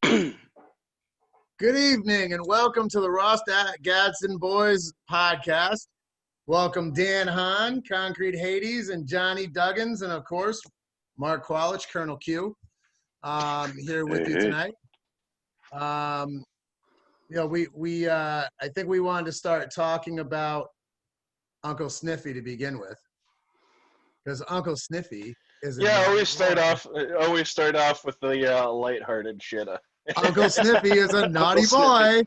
Good evening and welcome to the Ross Gadsden Boys podcast. Welcome Dan Hahn, Concrete Hades, and Johnny Duggins, and of course, Mark Qualich, Col Q, here with you tonight. I think we wanted to start talking about Uncle Sniffy to begin with, because Uncle Sniffy is always start off with the lighthearted shit. Uncle Sniffy is a naughty boy,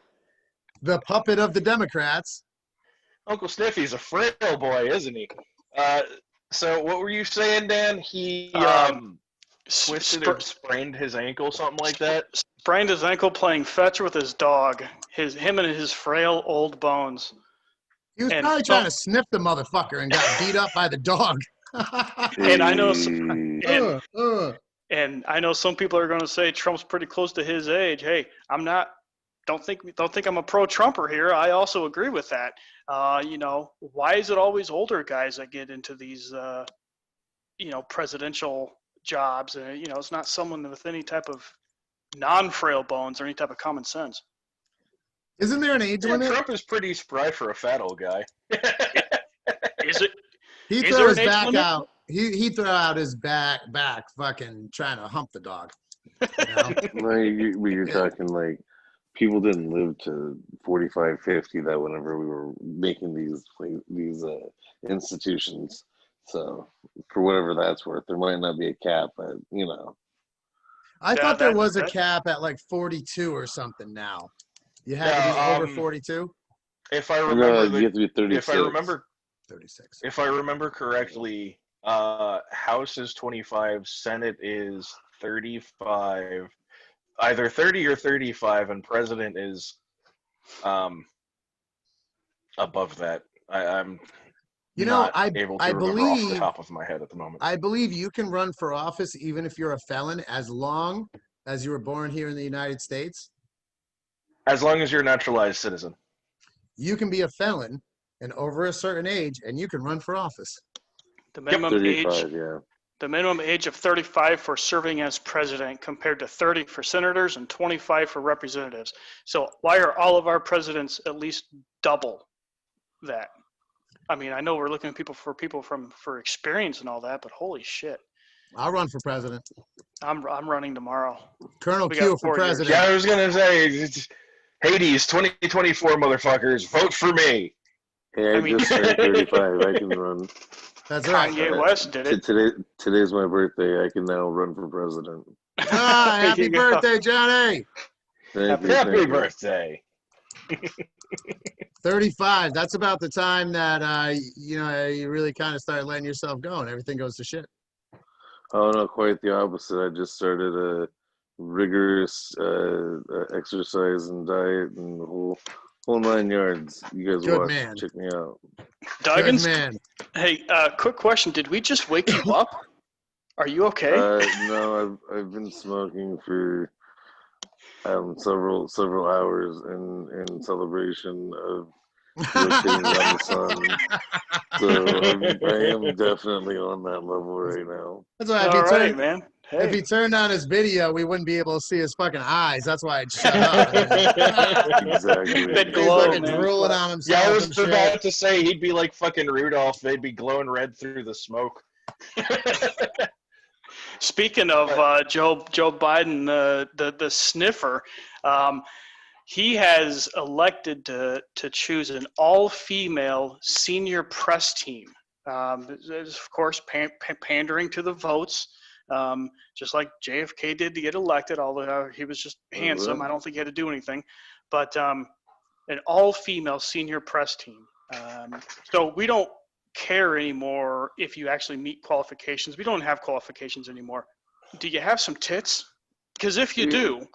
the puppet of the Democrats. Uncle Sniffy's a frail boy, isn't he? So what were you saying, Dan? He twisted or sprained his ankle, something like that? Sprained his ankle playing fetch with his dog. Him and his frail old bones. He was probably trying to sniff the motherfucker and got beat up by the dog. And I know I know some people are going to say Trump's pretty close to his age. Hey, I'm not. Don't think I'm a pro-Trumper here. I also agree with that. Why is it always older guys that get into these, presidential jobs? And it's not someone with any type of non-frail bones or any type of common sense. Isn't there an age limit? Trump is pretty spry for a fat old guy. Is it? He threw his back out. He threw out his back, fucking trying to hump the dog. You're talking like people didn't live to 45, 50. That whenever we were making these institutions. So for whatever that's worth, there might not be a cap, but I thought there was a cap at like 42 or something. Now you have to be over 42. If I remember, you have to be 36. If I remember. 36. If I remember correctly, House is 25, Senate is 35, either 30 or 35, and President is above that. I'm not able to remember off the top of my head at the moment. I believe you can run for office even if you're a felon, as long as you were born here in the United States. As long as you're a naturalized citizen. You can be a felon and over a certain age, and you can run for office. The minimum age of 35 for serving as president, compared to 30 for senators and 25 for representatives. So why are all of our presidents at least double that? I mean, I know we're looking at people for experience and all that, but holy shit! I'll run for president. I'm running tomorrow. Col Q for president. Yeah, I was gonna say, Hades 2024 motherfuckers, vote for me. Hey, just turned 35. I can run. That's right. Kanye West did it. Today's my birthday. I can now run for president. Happy birthday, Johnny! Happy birthday. 35. That's about the time that you really kind of start letting yourself go and everything goes to shit. Oh no, quite the opposite. I just started a rigorous exercise and diet and the whole 9 yards. You guys Good watch. Man. Check me out. Duggins, Good man. Hey, quick question. Did we just wake you up? Are you okay? No, I've been smoking for several hours in celebration of rotating around the sun. So I am definitely on that level right now. That's why man. Hey. If he turned on his video, we wouldn't be able to see his fucking eyes. That's why I'd shut up. Exactly. He'd He's fucking drooling on himself. Yeah, I was about to say he'd be like fucking Rudolph. They'd be glowing red through the smoke. Speaking of Joe Biden, the sniffer, he has elected to choose an all-female senior press team. Of course, pandering to the votes. Just like JFK did to get elected, although he was just handsome. I don't think he had to do anything. But an all-female senior press team. So we don't care anymore if you actually meet qualifications. We don't have qualifications anymore. Do you have some tits? Because if you do,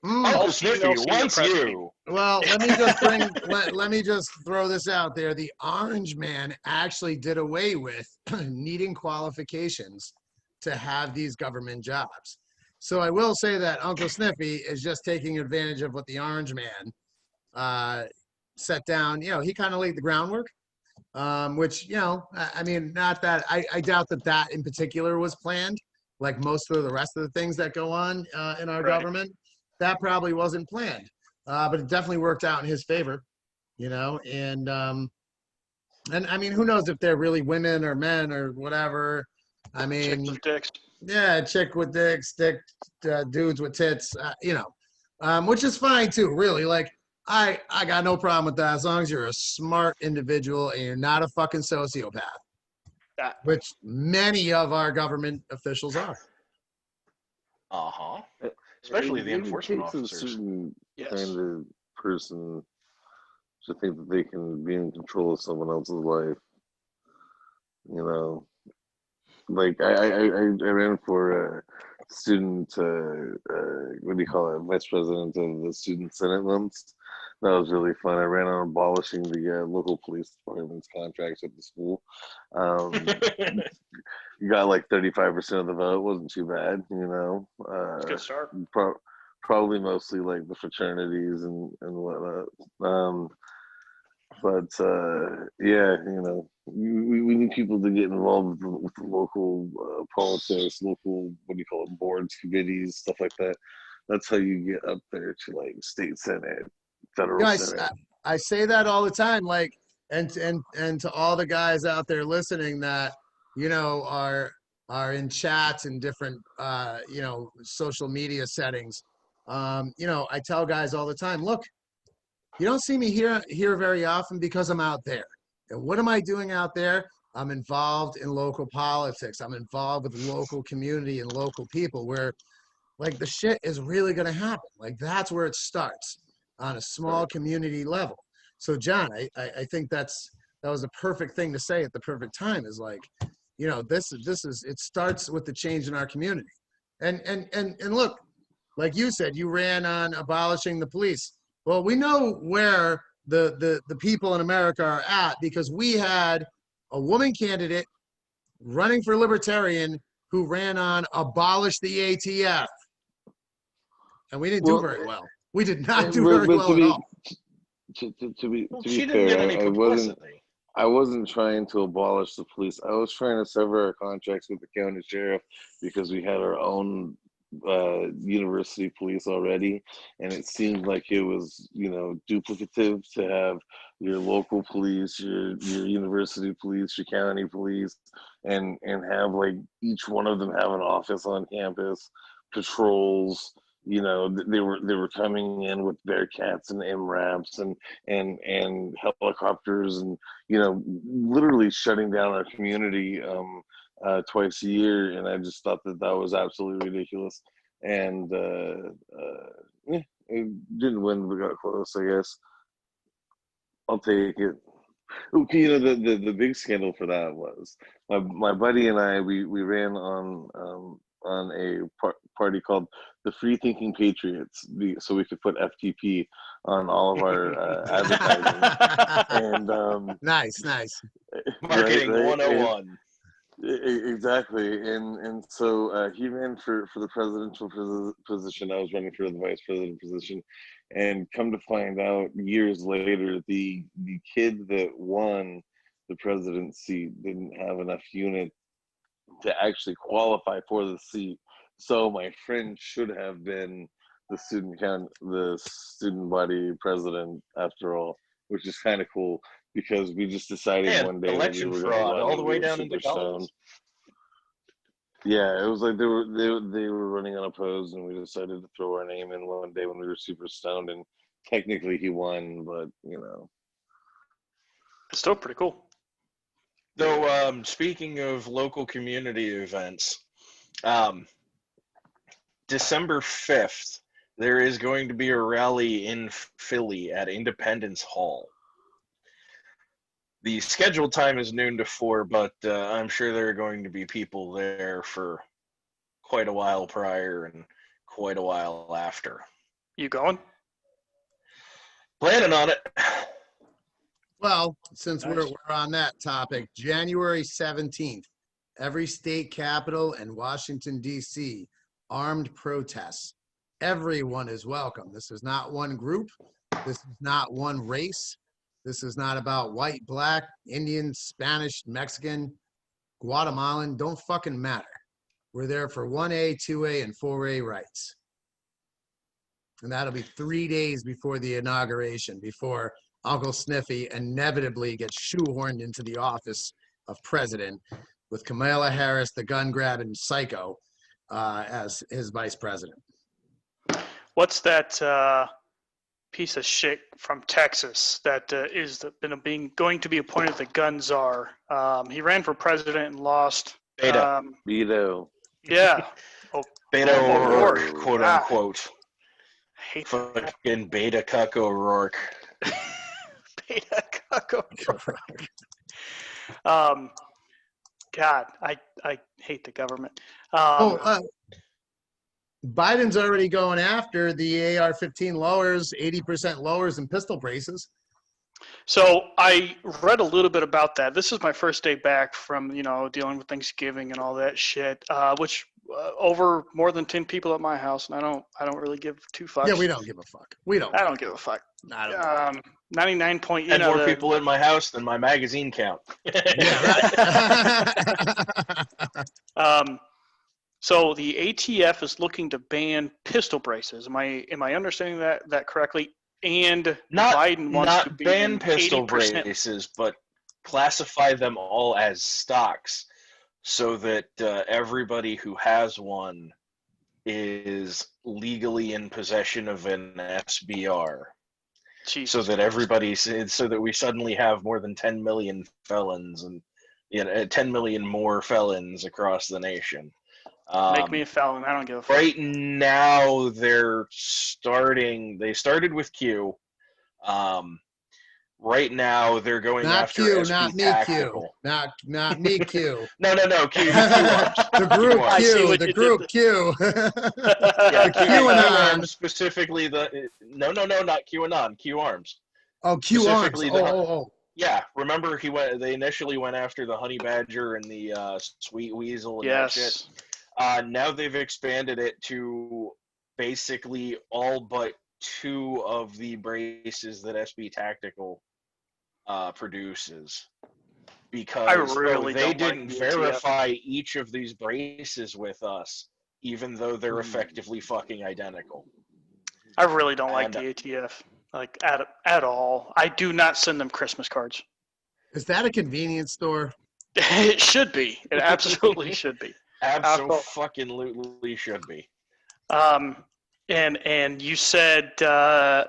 Uncle Sniffy wants you. Well, let me just throw this out there. The Orange Man actually did away with needing qualifications to have these government jobs. So I will say that Uncle Sniffy is just taking advantage of what the Orange Man set down. He kind of laid the groundwork, which, I mean, not that I doubt that in particular was planned, like most of the rest of the things that go on in our government. that probably wasn't planned, but it definitely worked out in his favor, you know. And I mean, who knows if they're really women or men or whatever. I mean, Chick with dicks. yeah, chick with dicks, dudes with tits, you know, which is fine too. Really, like I got no problem with that as long as you're a smart individual and you're not a fucking sociopath, which many of our government officials are. Especially the It enforcement takes a officers. certain Yes. kind of person to think that they can be in control of someone else's life. You know, like I ran for student, what do you call it, vice president of the student senate once. That was really fun. I ran on abolishing the local police department's contracts at the school. You got like 35% of the vote. Wasn't too bad, you know. Good start. Probably mostly like the fraternities and whatnot. But yeah, you know, we need people to get involved with the local politics, local, what do you call it, boards, committees, stuff like that. That's how you get up there to like state senate, federal Guys, senate. I say that all the time, like, and to all the guys out there listening that, you know, are in chats and different, you know, social media settings. You know, I tell guys all the time, look, you don't see me here very often because I'm out there. And what am I doing out there? I'm involved in local politics. I'm involved with local community and local people where, like, the shit is really going to happen. Like, that's where it starts on a small community level. So, John, I think that was a perfect thing to say at the perfect time, is like, you know, this is it starts with the change in our community. And look, like you said, you ran on abolishing the police. Well, we know where the people in America are at because we had a woman candidate running for Libertarian who ran on abolish the ATF. And we didn't do very well. We did not do very well at all. To be She didn't get fair, any publicity. I wasn't trying to abolish the police. I was trying to sever our contracts with the county sheriff because we had our own university police already, and it seemed like it was, you know, duplicative to have your local police, your university police, your county police, and have like each one of them have an office on campus, patrols. You know, they were coming in with Bearcats and MRAPs and helicopters, and, you know, literally shutting down our community twice a year. And I just thought that was absolutely ridiculous. And yeah, it didn't win, but got close, I guess. I'll take it. Okay, you know, the big scandal for that was my buddy and I, we ran on a party called the Free Thinking Patriots, so we could put FTP on all of our advertising. And Nice. Marketing right? 101. Exactly. And so he ran for the presidential position. I was running for the vice president position. And come to find out years later, the kid that won the presidency didn't have enough units to actually qualify for the seat. So my friend should have been the student body president after all, which is kind of cool because we just decided one day that we election were fraud run, all the way we down into college. Yeah, it was like they were running unopposed, and we decided to throw our name in one day when we were super stoned, and technically he won, but you know, It's still pretty cool. Though, speaking of local community events, December 5th, there is going to be a rally in Philly at Independence Hall. The scheduled time is noon to 4, but I'm sure there are going to be people there for quite a while prior and quite a while after. You going? Planning on it. Well, since we're on that topic, January 17th, every state capital and Washington, D.C., armed protests. Everyone is welcome. This is not one group. This is not one race. This is not about white, black, Indian, Spanish, Mexican, Guatemalan. Don't fucking matter. We're there for 1A, 2A, and 4A rights. And that'll be 3 days before the inauguration, before Uncle Sniffy inevitably gets shoehorned into the office of president with Kamala Harris, the gun-grabbing psycho, as his vice president. What's that piece of shit from Texas that going to be appointed the gun czar? He ran for president and lost. Beto. Yeah. Beto O'Rourke, O'Rourke, quote yeah. unquote. I hate that. Fucking Beta Cuck O'Rourke. Beta Cuck O'Rourke. God, I hate the government. Biden's already going after the AR-15 lowers, 80% lowers, and pistol braces. So I read a little bit about that. This is my first day back from, dealing with Thanksgiving and all that shit, which over more than 10 people at my house, and I don't really give two fucks. Yeah, we don't give a fuck. I don't give a fuck. I don't. 99 point. And more people in my house than my magazine count. Yeah, right. So the ATF is looking to ban pistol braces. Am I understanding that correctly? And Biden wants to ban pistol braces, but classify them all as stocks, so that everybody who has one is legally in possession of an SBR. Jesus so that we suddenly have more than 10 million felons and 10 million more felons across the nation. Make me a felon. I don't give a fuck. Right now, they started with Q. Right now, they're going after Q, SB not me Tactical. Q. Not me Q. No, Q. The group Q. The group Q. Yeah, QAnon. Specifically not QAnon. Q Arms. Oh, Q Arms. Yeah, remember they initially went after the honey badger and the sweet weasel and that shit. Now they've expanded it to basically all but 2 of the braces that SB Tactical produces, because they didn't verify each of these braces with us, even though they're effectively fucking identical. I really don't like the ATF, like at all. I do not send them Christmas cards. Is that a convenience store? It should be. It absolutely should be. Absolutely should be. And you said,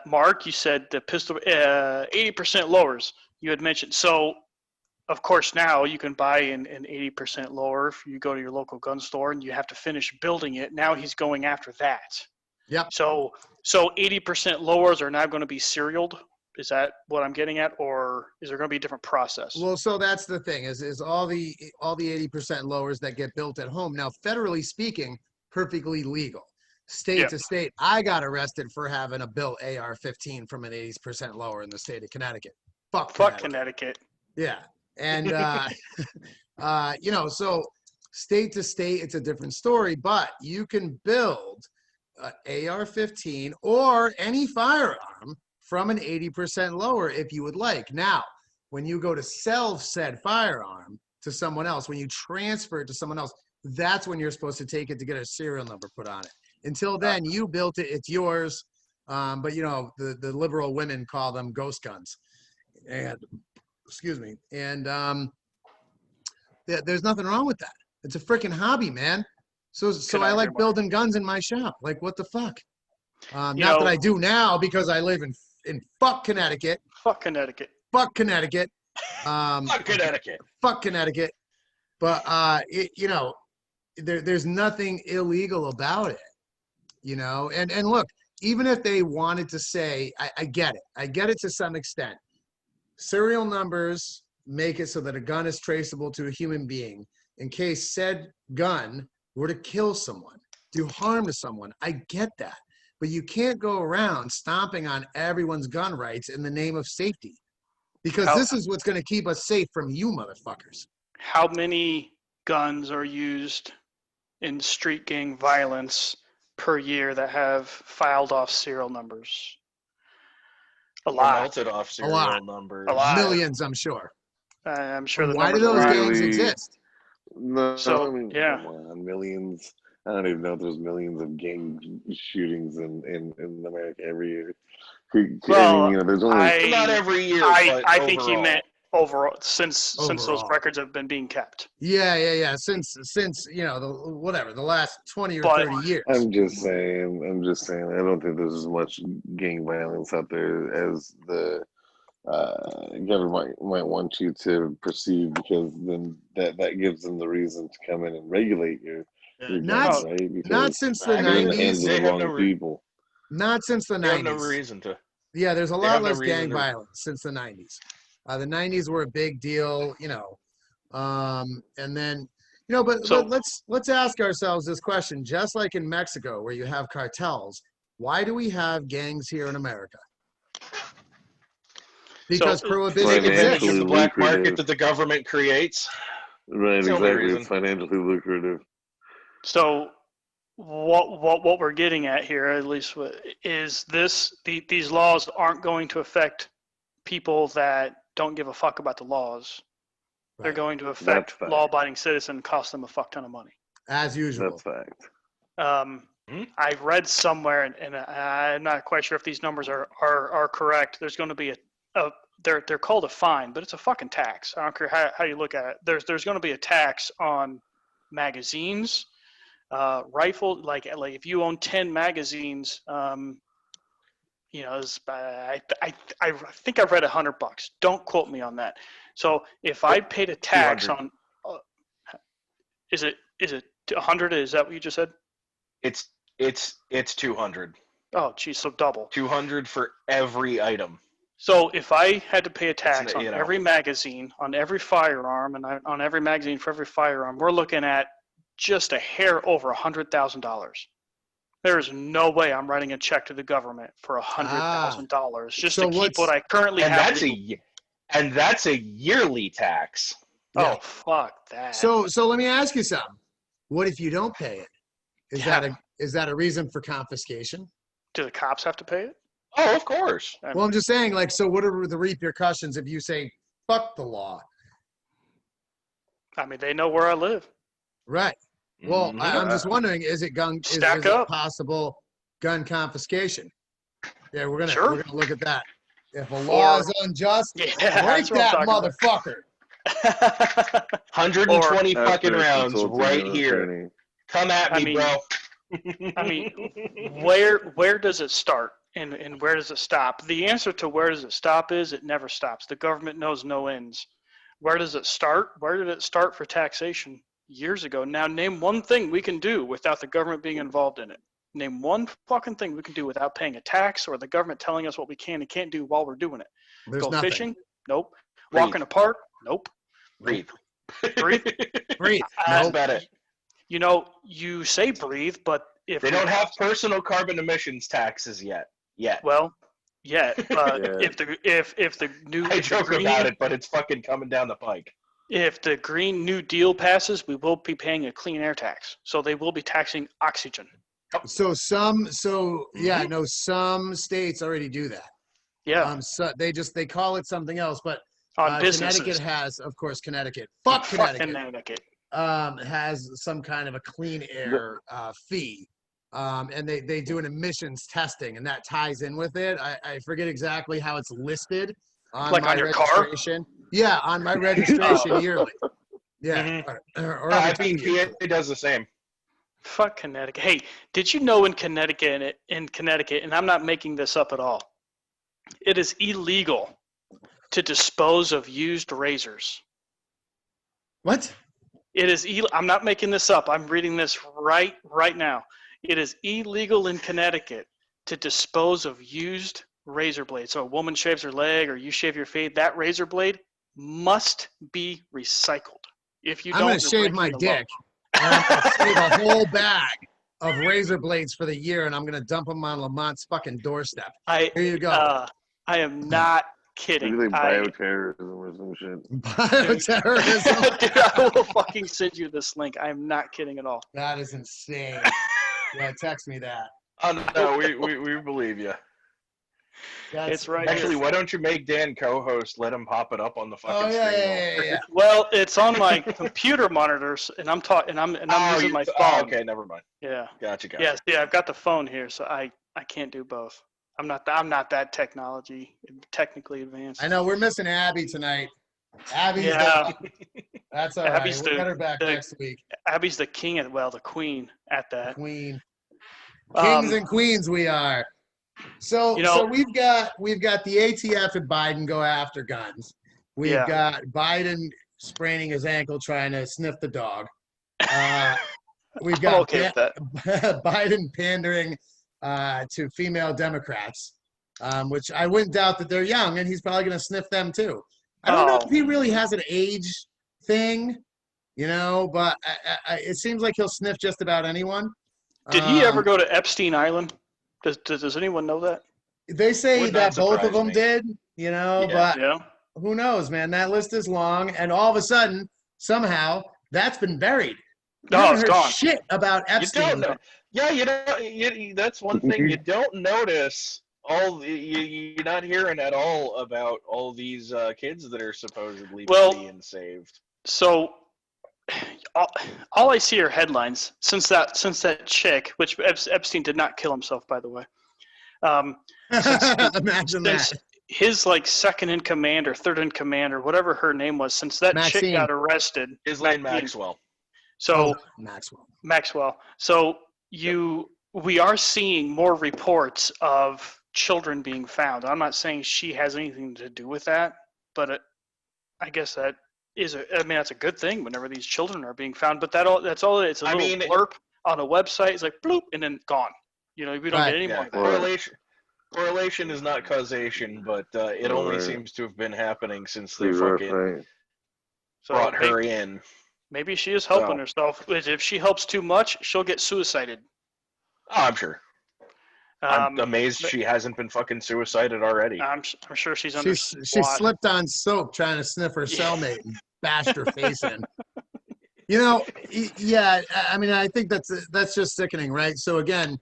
Mark, the pistol 80% lowers. You had mentioned. So, of course, now you can buy an 80% lower if you go to your local gun store, and you have to finish building it. Now he's going after that. Yeah. So 80% lowers are now going to be serialed. Is that what I'm getting at, or is there going to be a different process? Well, so that's the thing is all the 80% lowers that get built at home now, federally speaking, perfectly legal. State to state, I got arrested for having a built AR-15 from an 80% lower in the state of Connecticut. Fuck Connecticut. Yeah, and so state to state, it's a different story. But you can build an AR-15 or any firearm from an 80% lower if you would like. Now, when you go to sell said firearm to someone else, when you transfer it to someone else, that's when you're supposed to take it to get a serial number put on it. Until then, you built it, it's yours. But the liberal women call them ghost guns. And there's nothing wrong with that. It's a freaking hobby, man. So I like building guns in my shop. Like, what the fuck? Not that I do now, because I live in fuck Connecticut. Fuck Connecticut. Fuck Connecticut. Fuck Connecticut. Fuck Connecticut. But there's nothing illegal about it. And look, even if they wanted to say, I get it. I get it to some extent. Serial numbers make it so that a gun is traceable to a human being in case said gun were to kill someone, do harm to someone. I get that. But you can't go around stomping on everyone's gun rights in the name of safety, because this is what's going to keep us safe from you motherfuckers. How many guns are used in street gang violence per year that have filed off serial numbers? A lot. Melted off serial numbers. A lot. Millions, I'm sure. I'm sure. Why do those gangs exist? No, So, come on, millions. I don't even know if there's millions of gang shootings in America every year. Well, I mean, there's only not every year. I think he meant overall since those Overall. records have been being kept. Yeah. Since the last 20 or But 30 years. I'm just saying. I don't think there's as much gang violence out there as the government might want you to perceive, because then that gives them the reason to come in and regulate your guns, right? Because Not since the they're in the hands 90s. of the wrong people. Not since the 90s. They have no reason to. Yeah, there's a lot less gang to. violence since the 90s. The 90s were a big deal, and then, but let's ask ourselves this question. Just like in Mexico, where you have cartels, why do we have gangs here in America? Because prohibition exists. The black market that the government creates. Right, exactly. It's financially lucrative. So what we're getting at here, at least, is these laws aren't going to affect people that don't give a fuck about the laws. Right. They're going to affect law-abiding citizens and cost them a fuck ton of money. As usual. That's fact. I read somewhere, and I'm not quite sure if these numbers are correct. There's going to be they're called a fine, but it's a fucking tax. I don't care how you look at it. There's going to be a tax on magazines, rifle. Like if you own 10 magazines, I think I've read $100. Don't quote me on that. So if I paid a tax on, is it 100? Is that what you just said? It's 200. Oh, geez, so double. 200 for every item. So if I had to pay a tax on every magazine, on every firearm, and on every magazine for every firearm, we're looking at just a hair over $100,000. There is no way I'm writing a check to the government for $100,000 just to keep what I currently have. And that's a yearly tax. Yeah. Oh, fuck that. So let me ask you something. What if you don't pay it? Is that a reason for confiscation? Do the cops have to pay it? Oh, of course. Well, I'm just saying, so what are the repercussions if you say, fuck the law? I mean, they know where I live. Right. Well, I'm just wondering, is it possible gun confiscation? Yeah, we're gonna look at that. If a law is unjust, break that motherfucker. 120 fucking rounds right here. Come at me, bro. I mean, where does it start and where does it stop? The answer to where does it stop is it never stops. The government knows no ends. Where does it start? Where did it start for taxation? Years ago. Now name one thing we can do without the government being involved in it. Name one fucking thing we can do without paying a tax or the government telling us what we can and can't do while we're doing it. Go fishing? Nope. Walk in a park? Nope. Breathe. Breathe. That's about it. You say breathe, but if they don't have personal carbon emissions taxes yet. Well, if the new I joke about it, but it's fucking coming down the pike. If the Green New Deal passes, we will be paying a clean air tax. So they will be taxing oxygen. Some states already do that. Yeah. So they call it something else, but Connecticut has, of course, Connecticut. Fuck Connecticut. Has some kind of a clean air fee. And they do an emissions testing, and that ties in with it. I forget exactly how it's listed on my on your registration. Car? Yeah, on my registration yearly. Yeah. Or I think PA does the same. Fuck Connecticut. Hey, did you know in Connecticut, and I'm not making this up at all, it is illegal to dispose of used razors. What? It is I'm not making this up. I'm reading this right now. It is illegal in Connecticut to dispose of used razor blades. So a woman shaves her leg or you shave your feet, that razor blade must be recycled. If you don't, I'm going to shave my dick. I'm going to save a whole bag of razor blades for the year, and I'm going to dump them on Lamont's fucking doorstep. Here you go. I am not kidding. Maybe bioterrorism or some shit. Bioterrorism. Dude, I will fucking send you this link. I am not kidding at all. That is insane. Yeah, text me that. Oh, no, we believe you. It's right Actually, here. why don't you make Dan co-host? Let him pop it up on the fucking screen. Yeah. Well, it's on my computer monitors, and I'm talking, and I'm using my phone. Oh, okay, never mind. Yeah. Gotcha. Yes, yeah, I've got the phone here, so I can't do both. I'm not that technically advanced. I know we're missing Abby tonight. Abby's that's all Abby's right. We'll get her back next week. Abby's the the queen at that. Queen. Kings and queens we are. So we've got the ATF and Biden go after guns. We've got Biden spraining his ankle trying to sniff the dog. We've got Biden pandering to female Democrats, which I wouldn't doubt that they're young, and he's probably going to sniff them too. I don't know if he really has an age thing, but it seems like he'll sniff just about anyone. Did he ever go to Epstein Island? Does anyone know that? They say that both of them did, but who knows, man? That list is long, and all of a sudden, somehow, that's been buried. It's gone. Shit about Epstein. That's one thing you don't notice. You're not hearing at all about all these kids that are supposedly being saved. So all I see are headlines since that chick, which Epstein did not kill himself, by the way. Imagine that. His second in command or third in command or whatever her name was, since that chick got arrested. Ghislaine Maxwell. So Maxwell. So we are seeing more reports of children being found. I'm not saying she has anything to do with that, but I guess that that's a good thing whenever these children are being found. But that's all. It's a little blurb on a website. It's like bloop and then gone. We don't get any more. Correlation is not causation, but it only seems to have been happening since they fucking brought her in. Maybe she is helping herself. If she helps too much, she'll get suicided. Oh, I'm sure. I'm amazed she hasn't been fucking suicided already. I'm sure she's under. She slipped on soap trying to sniff her cellmate and bashed her face in. I think that's just sickening, right? So again,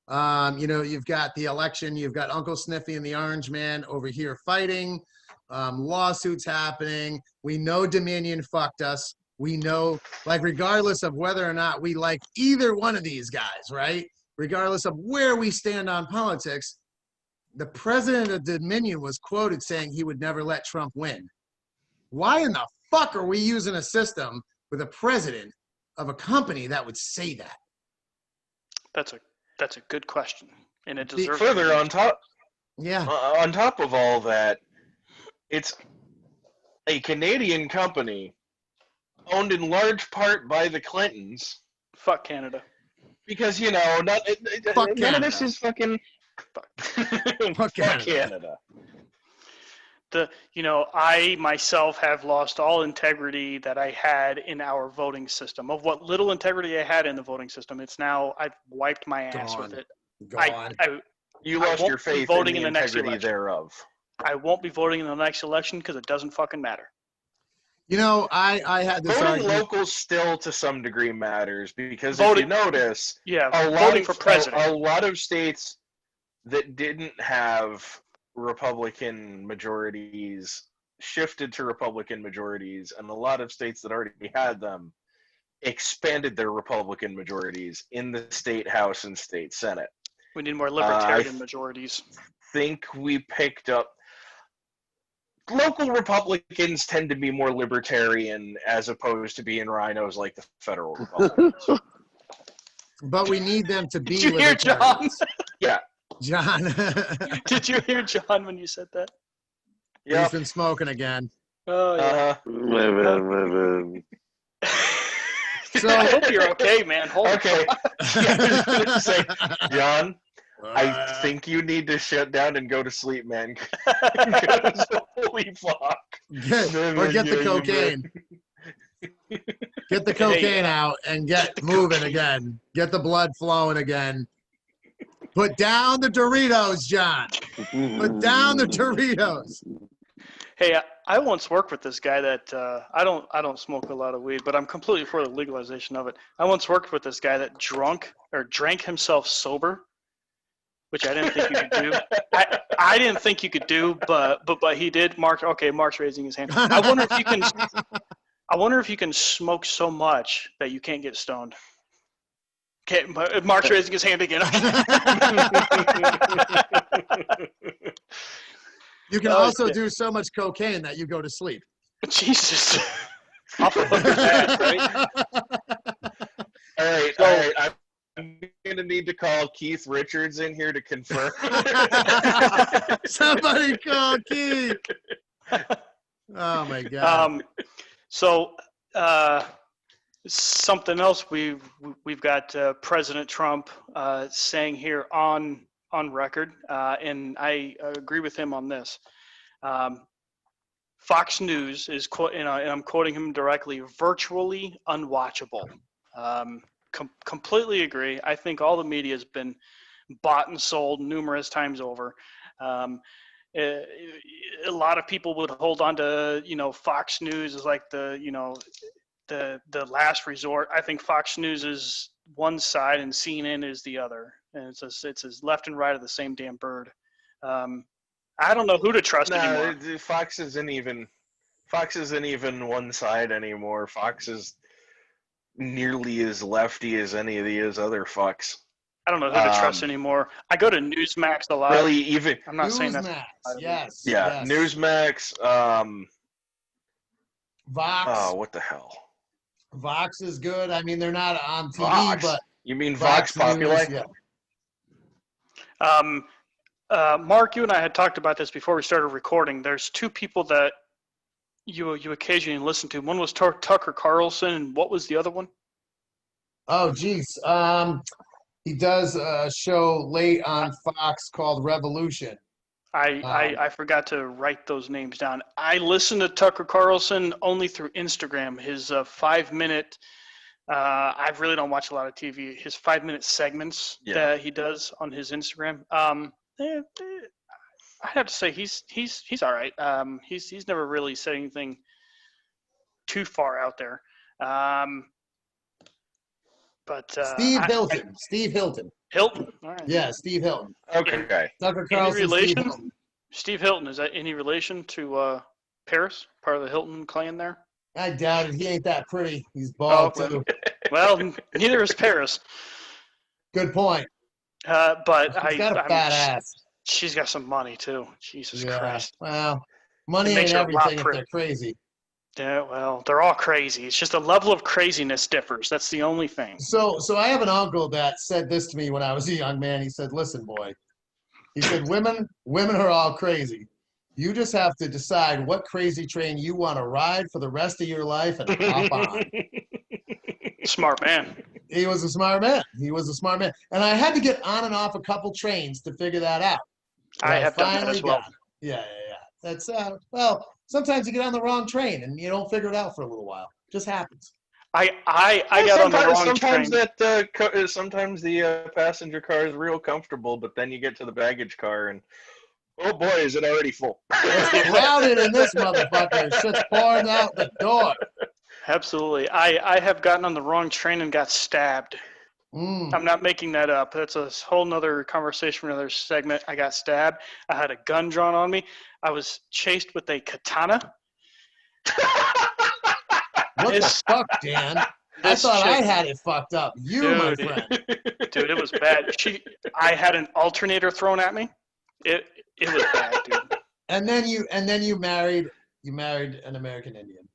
you've got the election, you've got Uncle Sniffy and the Orange Man over here fighting, lawsuits happening. We know Dominion fucked us. We know, regardless of whether or not we like either one of these guys, right? Regardless of where we stand on politics, the president of Dominion was quoted saying he would never let Trump win. Why in the fuck are we using a system with a president of a company that would say that? That's a good question, and it deserves. Further on top. Yeah. On top of all that, it's a Canadian company owned in large part by the Clintons. Fuck Canada. Because none of this is fucking. Fuck Canada. I myself have lost all integrity that I had in our voting system. Of what little integrity I had in the voting system, it's now I've wiped my ass with it. Gone. You lost your faith voting in the integrity thereof. I won't be voting in the next election because it doesn't fucking matter. I had this voting argument. local still to some degree matters because if you notice, voting for president. A lot of states that didn't have Republican majorities shifted to Republican majorities, and a lot of states that already had them expanded their Republican majorities in the state House and state Senate. We need more libertarian majorities. I think we picked up. Local Republicans tend to be more libertarian as opposed to being rhinos like the federal Republicans. But we need them to be Did you hear John? Yeah. John. Did you hear John when you said that? Yeah. He's been smoking again. Oh, yeah. So I hope you're okay, man. Okay. I was going to say, John, I think you need to shut down and go to sleep, man. Holy fuck. Get the cocaine. Get the cocaine out and get moving again. Get the blood flowing again. Put down the Doritos, John. Put down the Doritos. Hey, I once worked with this guy that I don't smoke a lot of weed, but I'm completely for the legalization of it. I once worked with this guy that drank himself sober, which I didn't think you could do. I didn't think you could do, but he did. Mark's raising his hand. I wonder if you can smoke so much that you can't get stoned. Okay, Mark's raising his hand again. You can also do so much cocaine that you go to sleep. Jesus. Off the hook of that, right? All right. I'm going to need to call Keith Richards in here to confirm. Somebody call Keith. Oh, my God. Something else we've got President Trump saying here on record, and I agree with him on this. Fox News is, and I'm quoting him directly, virtually unwatchable. Completely agree. I think all the media has been bought and sold numerous times over. A lot of people would hold on to, Fox News as like the last resort. I think Fox News is one side and CNN is the other, and it's as left and right of the same damn bird. I don't know who to trust anymore. Fox isn't even one side anymore. Fox is nearly as lefty as any of these other fucks. I don't know who to trust anymore. I go to Newsmax a lot. Really, even I'm not saying that. Yes. Yeah, yes. Newsmax. Vox. Oh, what the hell? Vox is good. I mean, they're not on TV, Vox. but you mean Vox Populi? Yeah. Mark, you and I had talked about this before we started recording. There's two people that you occasionally listen to. One was Tucker Carlson, and what was the other one? Oh, geez. He does a show late on Fox called Revolution. I forgot to write those names down. I listen to Tucker Carlson only through Instagram. His 5-minute, I really don't watch a lot of TV. His 5-minute segments that he does on his Instagram. I have to say he's all right. He's never really said anything too far out there. But Steve Hilton. Hilton. All right. Yeah, Steve Hilton. Okay. Tucker Carlson. Any relation? Steve Hilton, is that any relation to Paris? Part of the Hilton clan there? I doubt it. He ain't that pretty. He's bald too. Well, neither is Paris. Good point. But She's got a fat ass. She's got some money too. Jesus Christ. Well, money ain't everything if they're crazy. Yeah, well, they're all crazy. It's just the level of craziness differs. That's the only thing. So I have an uncle that said this to me when I was a young man. He said, "Listen, boy," he said, women are all crazy. You just have to decide what crazy train you want to ride for the rest of your life and hop on." Smart man. He was a smart man. And I had to get on and off a couple trains to figure that out. I have done that as well. Yeah. That's well, sometimes you get on the wrong train and you don't figure it out for a little while. It just happens. I got on the wrong train. Sometimes the passenger car is real comfortable, but then you get to the baggage car and oh boy, is it already full. It's crowded in this motherfucker. Shit's pouring out the door. Absolutely. I have gotten on the wrong train and got stabbed. I'm not making that up. That's a whole nother conversation for another segment. I got stabbed. I had a gun drawn on me. I was chased with a katana. What the fuck, Dan? I thought I had it fucked up. My friend. Dude, it was bad. I had an alternator thrown at me. It was bad, dude. And then you married an American Indian.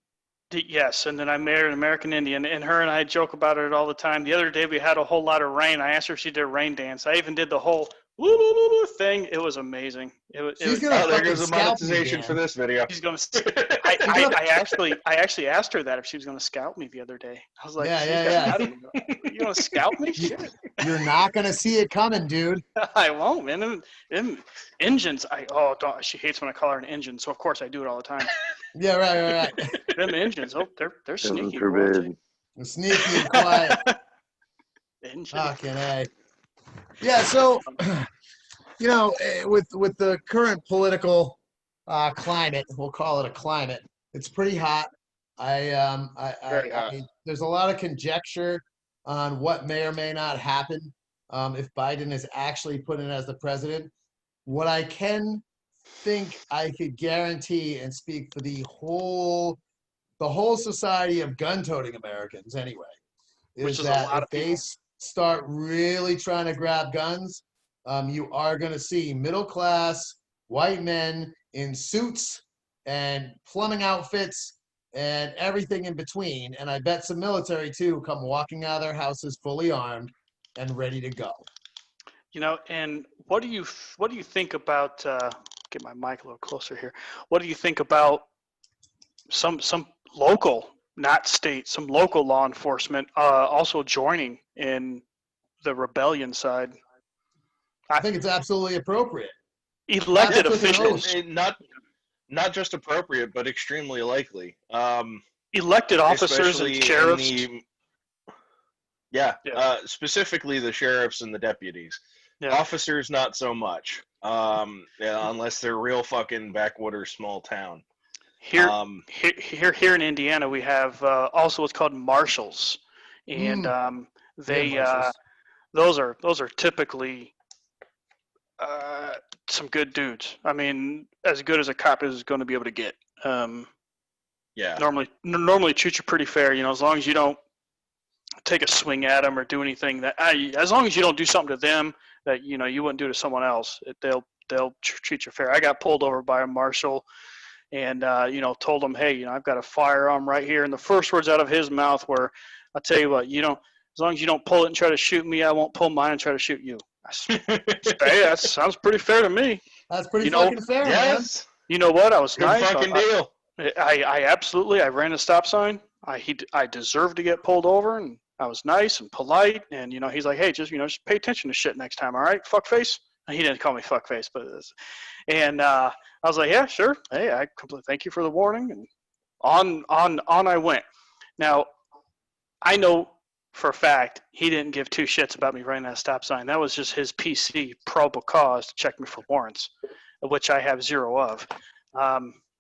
Yes, and then I married an American Indian, and her and I joke about it all the time. The other day we had a whole lot of rain. I asked her if she did a rain dance. I even did the whole woo thing. It was amazing. There goes a monetization for this video. She's gonna. I actually asked her that if she was gonna scout me the other day. I was like, yeah. You gonna scout me? Shit. You're not gonna see it coming, dude. I won't, man. Them engines. She hates when I call her an engine, so of course I do it all the time. Yeah, right. Them engines. They're sneaky. Sneaky and quiet. Engine. Fucking A. Yeah, so with the current political climate, we'll call it a climate. It's pretty hot. There's a lot of conjecture on what may or may not happen if Biden is actually put in as the president. What I can think I could guarantee and speak for the whole society of gun-toting Americans anyway, is that if they start really trying to grab guns, you are going to see middle-class white men in suits and plumbing outfits and everything in between. And I bet some military, too, come walking out of their houses fully armed and ready to go. You know, and what do you think about, get my mic a little closer here. What do you think about some local, not state, some local law enforcement also joining in the rebellion side? I think it's absolutely appropriate. Elected officials. Not just appropriate, but extremely likely. Elected officers and sheriffs. Specifically the sheriffs and the deputies. Yeah. Officers, not so much. Unless they're real fucking backwater small town. Here in Indiana, we have also what's called marshals, and those are typically some good dudes. I mean, as good as a cop is going to be able to get. Normally treat you pretty fair. You know, as long as you don't take a swing at them or do anything as long as you don't do something to them that you wouldn't do to someone else, they'll treat you fair. I got pulled over by a marshal, and told him, hey, I've got a firearm right here. And the first words out of his mouth were, "I'll tell you what, as long as you don't pull it and try to shoot me, I won't pull mine and try to shoot you." I said, hey, that sounds pretty fair to me. That's pretty fucking fair, yes. man. You know what? I was Good nice. Fucking deal. I ran a stop sign. I deserved to get pulled over, and I was nice and polite. And he's like, hey, just pay attention to shit next time, all right, fuckface. He didn't call me fuckface, but I was like, yeah, sure. Hey, I completely thank you for the warning, and on I went. Now, I know for a fact he didn't give two shits about me running that stop sign. That was just his PC, probable cause, to check me for warrants, which I have zero of.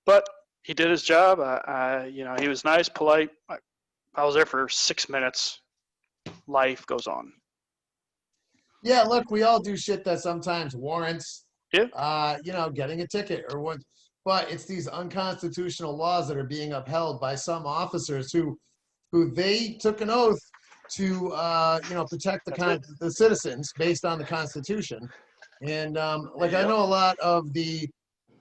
But he did his job. He was nice, polite. I was there for 6 minutes. Life goes on. Yeah, look, we all do shit that sometimes warrants, yeah. Getting a ticket or what. But it's these unconstitutional laws that are being upheld by some officers who they took an oath to, protect the citizens based on the Constitution. And I know a lot of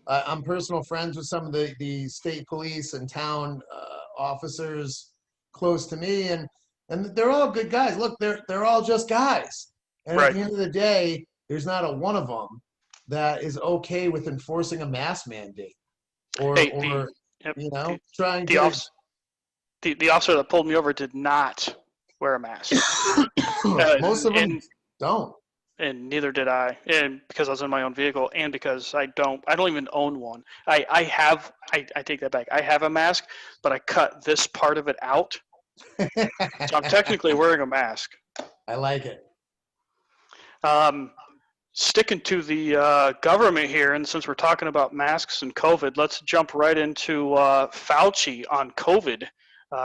I'm personal friends with some of the state police and town officers close to me, and they're all good guys. Look, they're all just guys. And right. At the end of the day, there's not a one of them that is okay with enforcing a mask mandate trying to. The officer that pulled me over did not wear a mask. Most of them don't. And neither did I, and because I was in my own vehicle, and because I don't even own one. I take that back. I have a mask, but I cut this part of it out, so I'm technically wearing a mask. I like it. Sticking to the government here, and since we're talking about masks and COVID, let's jump right into Fauci on COVID.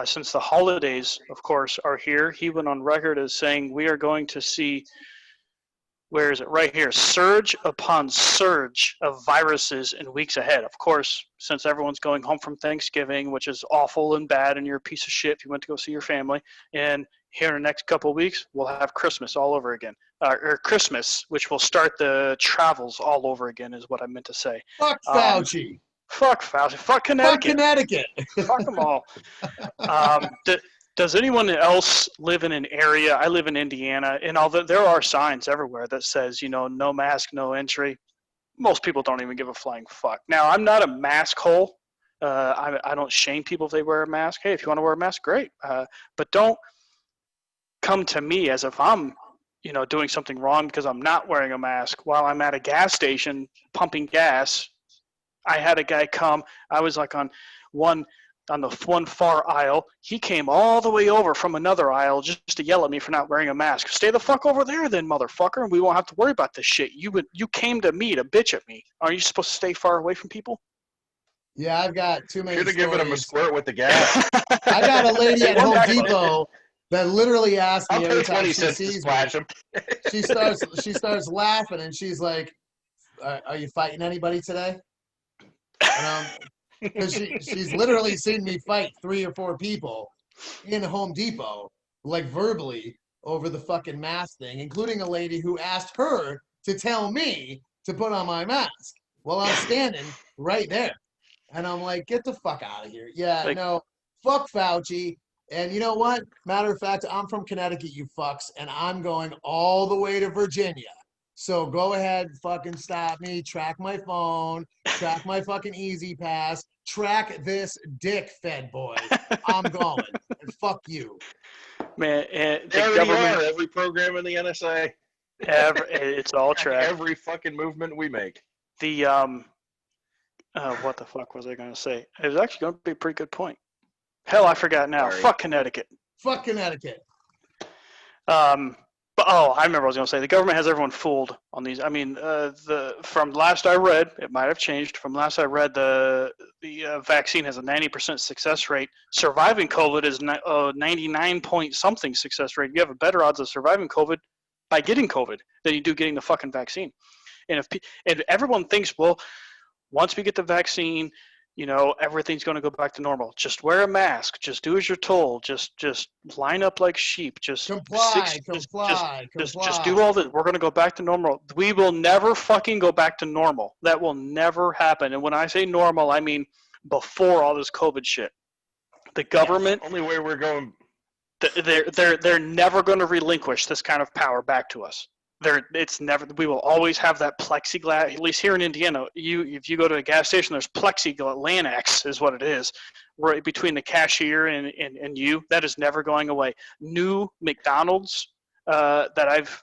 Since the holidays, of course, are here, he went on record as saying we are going to see. Where is it? Right here. Surge upon surge of viruses in weeks ahead. Of course, since everyone's going home from Thanksgiving, which is awful and bad, and you're a piece of shit if you went to go see your family. And here in the next couple of weeks, we'll have Christmas all over again. Or Christmas, which will start the travels all over again, is what I meant to say. Fuck Fauci. Fuck Fauci. Fuck Connecticut. Fuck Connecticut. Fuck them all. Does anyone else live in an area? I live in Indiana, and although there are signs everywhere that says, no mask, no entry, most people don't even give a flying fuck. Now, I'm not a mask hole. I don't shame people if they wear a mask. Hey, if you want to wear a mask, great. But don't come to me as if I'm, doing something wrong because I'm not wearing a mask while I'm at a gas station pumping gas. I had a guy come. I was like on the one far aisle. He came all the way over from another aisle just to yell at me for not wearing a mask. Stay the fuck over there then, motherfucker, and we won't have to worry about this shit. You came to me to bitch at me. Are you supposed to stay far away from people? Yeah, I've got too many stories. Should have given him a squirt with the gas. I got a lady at Home Depot that literally asks me every time she sees me. She starts laughing, and she's like, are you fighting anybody today? Because she's literally seen me fight 3 or 4 people in Home Depot, like verbally, over the fucking mask thing, including a lady who asked her to tell me to put on my mask while I'm standing right there. And I'm like, get the fuck out of here. Yeah, no, fuck Fauci. And you know what? Matter of fact, I'm from Connecticut, you fucks, and I'm going all the way to Virginia. So go ahead, fucking stop me, track my phone, track my fucking Easy Pass, track this dick fed boy. I'm going. And fuck you. Man, the government, every program in the NSA. It's all tracked. Every fucking movement we make. The what the fuck was I going to say? It was actually going to be a pretty good point. Hell, I forgot now. Sorry. Fuck Connecticut. Fuck Connecticut. But I remember what I was going to say. The government has everyone fooled on these. I mean, from last I read, it might have changed. From last I read, the vaccine has a 90% success rate. Surviving COVID is 99 point something success rate. You have a better odds of surviving COVID by getting COVID than you do getting the fucking vaccine. And if everyone thinks, well, once we get the vaccine, you know, everything's going to go back to normal. Just wear a mask. Just do as you're told. Just line up like sheep. Just comply. Just do all that. We're going to go back to normal. We will never fucking go back to normal. That will never happen. And when I say normal, I mean before all this COVID shit. The government. Only way we're going. They're never going to relinquish this kind of power back to us. It's never. We will always have that plexiglass. At least here in Indiana, if you go to a gas station, there's plexiglass. Lanex is what it is, right between the cashier and you. That is never going away. New McDonald's that I've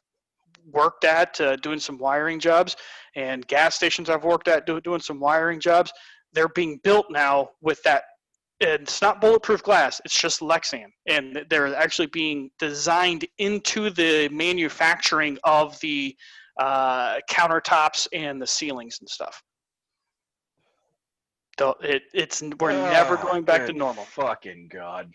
worked at doing some wiring jobs, and gas stations I've worked at doing some wiring jobs. They're being built now with that. It's not bulletproof glass. It's just Lexan. And they're actually being designed into the manufacturing of the countertops and the ceilings and stuff. We're never going back to normal. Fucking God.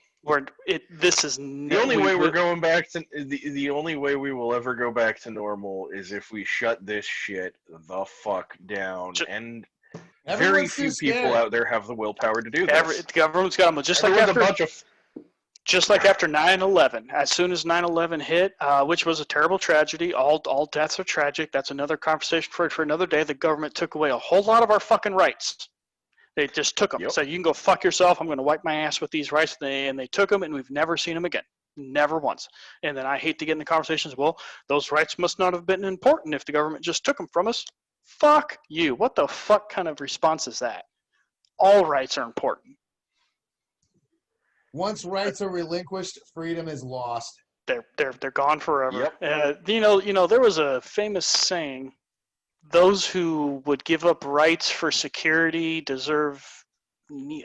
This is the only way we're going back to the only way we will ever go back to normal is if we shut this shit the fuck down. And very few people out there have the willpower to do this. The government's got them. Just like after 9/11. As soon as 9/11 hit, which was a terrible tragedy, all deaths are tragic. That's another conversation for another day. The government took away a whole lot of our fucking rights. They just took them. So you can go fuck yourself. I'm going to wipe my ass with these rights. And they took them, and we've never seen them again. Never once. And then I hate to get in the conversations, well, those rights must not have been important if the government just took them from us. Fuck you. What the fuck kind of response is that? All rights are important. Once rights are relinquished, freedom is lost. They're gone forever. Yep. You know, there was a famous saying, those who would give up rights for security deserve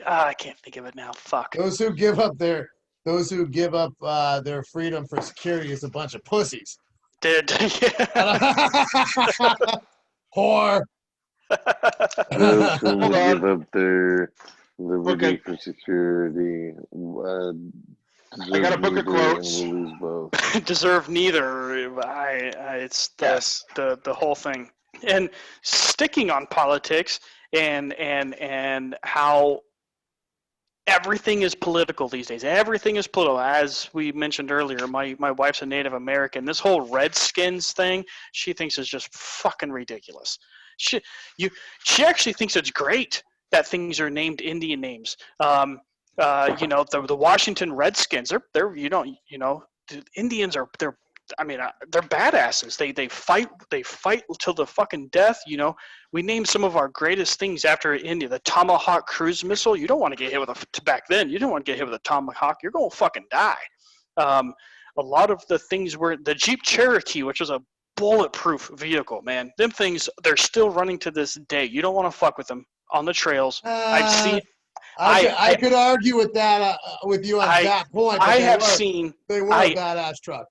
I can't think of it now. Fuck. Those who give up their freedom for security is a bunch of pussies. Whore. Those who give up their liberty for security. I got a book of quotes. Deserve neither. It's the whole thing. And sticking on politics and how everything is political these days. Everything is political. As we mentioned earlier, my wife's a Native American. This whole Redskins thing, she thinks is just fucking ridiculous. She actually thinks it's great that things are named Indian names. The Washington Redskins, they're the Indians are they're badasses. They fight till the fucking death. You know, we named some of our greatest things after India. The Tomahawk cruise missile. You don't want to get hit with back then. You don't want to get hit with a Tomahawk. You're going to fucking die. A lot of the things were the Jeep Cherokee, which was a bulletproof vehicle, man. Them things, they're still running to this day. You don't want to fuck with them on the trails. I've seen. I could argue with that with you on that point. But they were a badass truck.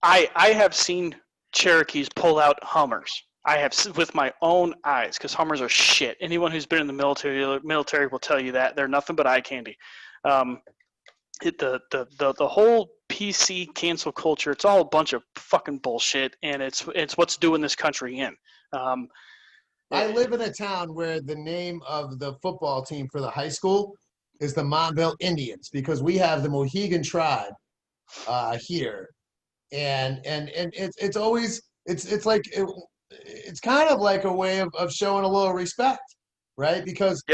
I have seen Cherokees pull out Hummers. I have with my own eyes, because Hummers are shit. Anyone who's been in the military will tell you that they're nothing but eye candy. The whole PC cancel culture, it's all a bunch of fucking bullshit, and it's what's doing this country in. I live in a town where the name of the football team for the high school is the Montville Indians because we have the Mohegan tribe here, and it's always it's like it's kind of like a way of showing a little respect, right? Because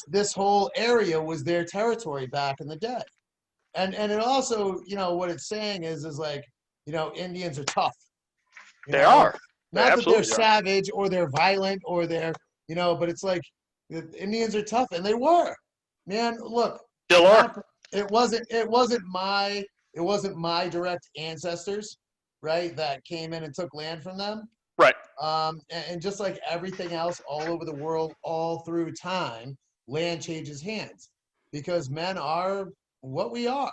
this whole area was their territory back in the day, and it also, you know, what it's saying is like, you know, Indians are tough. They are. Not that they're savage or they're violent or they're, you know, but it's like the Indians are tough, and they were. Man, look, still are. It wasn't my direct ancestors, right, that came in and took land from them. Right. And just like everything else all over the world, all through time, land changes hands because men are what we are,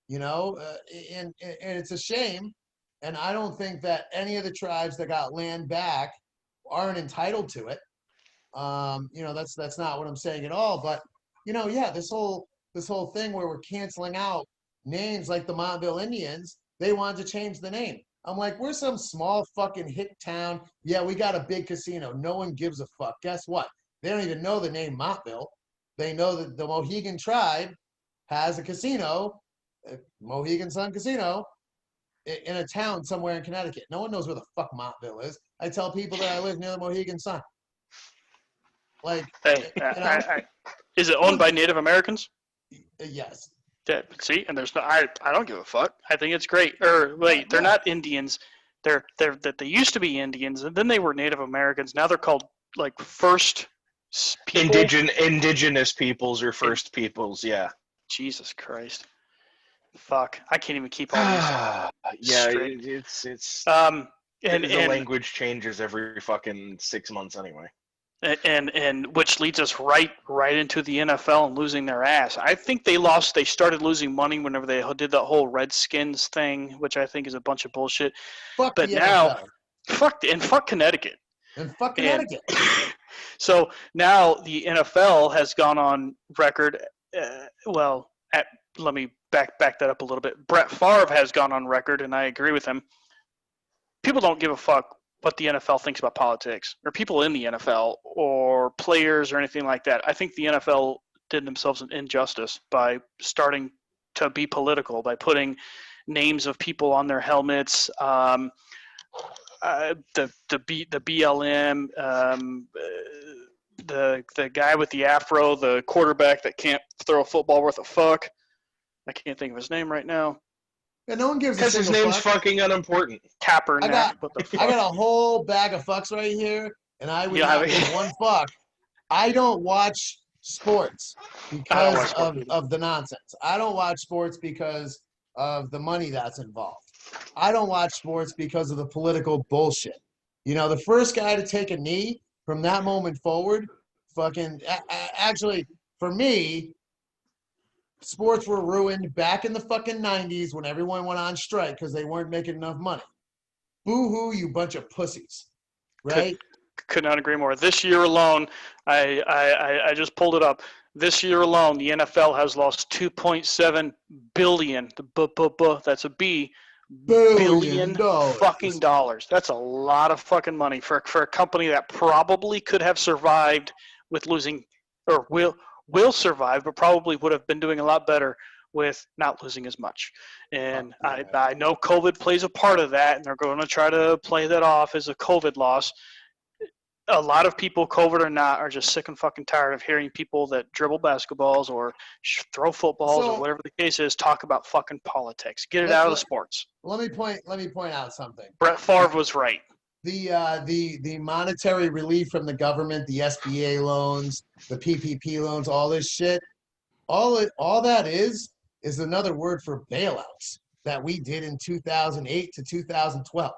you know, and it's a shame. And I don't think that any of the tribes that got land back aren't entitled to it. You know, that's not what I'm saying at all. But, you know, yeah, this whole thing where we're canceling out names like the Montville Indians, they wanted to change the name. I'm like, we're some small fucking hick town. Yeah, we got a big casino. No one gives a fuck. Guess what? They don't even know the name Montville. They know that the Mohegan tribe has a casino, Mohegan Sun Casino, in a town somewhere in Connecticut. No one knows where the fuck Montville is. I tell people that I live near the Mohegan Sun. Like, hey, is it owned by Native Americans? Yes. Yeah, see, and there's no. I don't give a fuck. I think it's great. Or wait, they're not Indians. They're they used to be Indians, and then they were Native Americans. Now they're called like First People. Indigenous peoples or First Peoples. Yeah. Jesus Christ. Fuck, I can't even keep all these. Yeah, straight. it's and the language changes every fucking 6 months anyway. And which leads us right into the NFL and losing their ass. I think they started losing money whenever they did that whole Redskins thing, which I think is a bunch of bullshit. Fuck but the now, NFL. fuck Connecticcut. And fuck Connecticut. So now the NFL has gone on record. Let me back that up a little bit. Brett Favre has gone on record, and I agree with him. People don't give a fuck what the NFL thinks about politics or people in the NFL or players or anything like that. I think the NFL did themselves an injustice by starting to be political, by putting names of people on their helmets, the BLM, the guy with the afro, the quarterback that can't throw a football worth a fuck. I can't think of his name right now. Yeah, no one gives a because his name's fuck. fucking unimportant. Kaepernick. I got a whole bag of fucks right here, and I would not give one fuck. I don't watch sports because of the nonsense. I don't watch sports because of the money that's involved. I don't watch sports because of the political bullshit. You know, the first guy to take a knee from that moment forward, actually, for me, sports were ruined back in the fucking 90s when everyone went on strike because they weren't making enough money. Boo-hoo, you bunch of pussies. Right? Could not agree more. This year alone, I just pulled it up. This year alone, the NFL has lost $2.7 billion. That's a B. Billion fucking dollars. That's a lot of fucking money for a company that probably could have survived with losing, or will survive, but probably would have been doing a lot better with not losing as much. And I know COVID plays a part of that, and they're going to try to play that off as a COVID loss. A lot of people, COVID or not, are just sick and fucking tired of hearing people that dribble basketballs or throw footballs or whatever the case is talk about fucking politics. Get it out of the sports. Let me point out something. Brett Favre was right. The monetary relief from the government, the SBA loans, the PPP loans, all this shit, all that is another word for bailouts that we did in 2008 to 2012.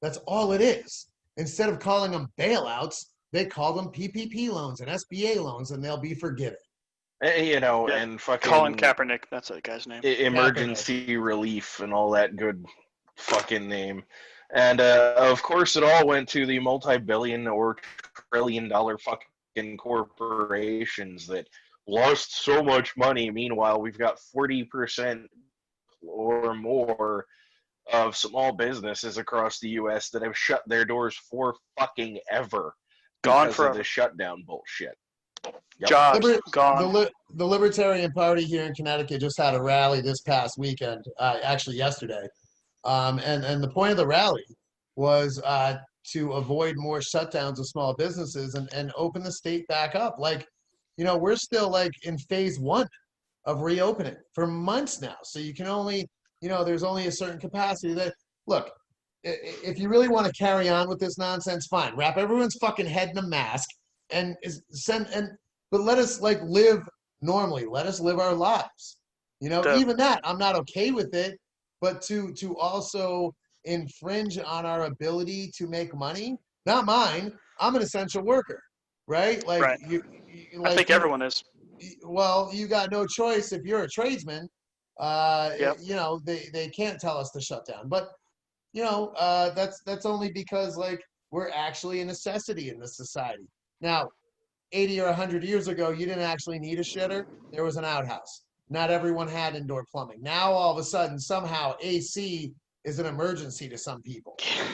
That's all it is. Instead of calling them bailouts, they call them PPP loans and SBA loans, and they'll be forgiven. You know, and fucking Colin Kaepernick, that's that guy's name. Emergency relief and all that good fucking name. And of course, it all went to the multi-billion or trillion-dollar fucking corporations that lost so much money. Meanwhile, we've got 40% or more of small businesses across the U.S. that have shut their doors for fucking ever. Gone because forever. of the shutdown bullshit. Yep. Jobs gone. The Libertarian Party here in Connecticut just had a rally this past weekend, actually yesterday. And the point of the rally was to avoid more shutdowns of small businesses and open the state back up. Like, we're still like in phase 1 of reopening for months now. So you can only, there's only a certain capacity that, look, if you really want to carry on with this nonsense, fine. Wrap everyone's fucking head in a mask but let us like live normally. Let us live our lives. Even that, I'm not okay with it. But to also infringe on our ability to make money, not mine. I'm an essential worker, right? Like, right. I think everyone is. Well, you got no choice if you're a tradesman. Yep. They can't tell us to shut down. But that's only because like we're actually a necessity in this society. Now, 80 or 100 years ago, you didn't actually need a shitter. There was an outhouse. Not everyone had indoor plumbing. Now, all of a sudden, somehow AC is an emergency to some people. Get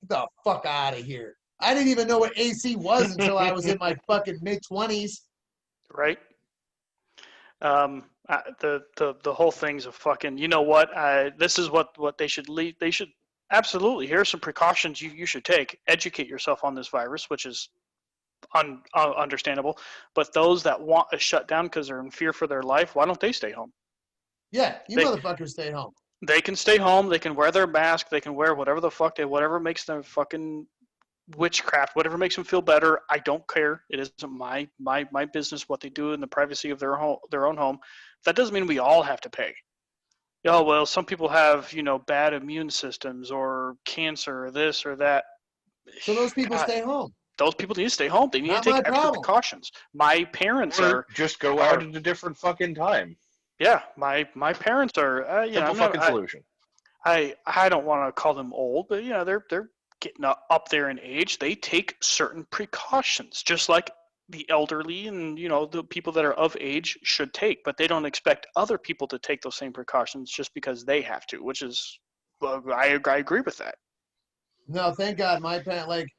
the fuck out of here. I didn't even know what AC was until I was in my fucking mid-20s. Right. The whole thing's a fucking, you know what? This is what they should lead. They should absolutely. Here are some precautions you should take. Educate yourself on this virus, which is understandable. But those that want a shutdown because they're in fear for their life, why don't they stay home? Yeah, motherfuckers stay home. They can stay home. They can wear their mask. They can wear whatever the fuck whatever makes them fucking witchcraft, whatever makes them feel better. I don't care. It isn't my business what they do in the privacy of their own home. That doesn't mean we all have to pay. Oh, well, some people have, bad immune systems or cancer or this or that. So those people stay home. Those people need to stay home. They need to take extra precautions. My parents are just go out at a different fucking time. Yeah, my parents are. Simple fucking solution. I don't want to call them old, but they're getting up there in age. They take certain precautions, just like the elderly and the people that are of age should take. But they don't expect other people to take those same precautions just because they have to. Which is, I agree with that. No, thank God, my parents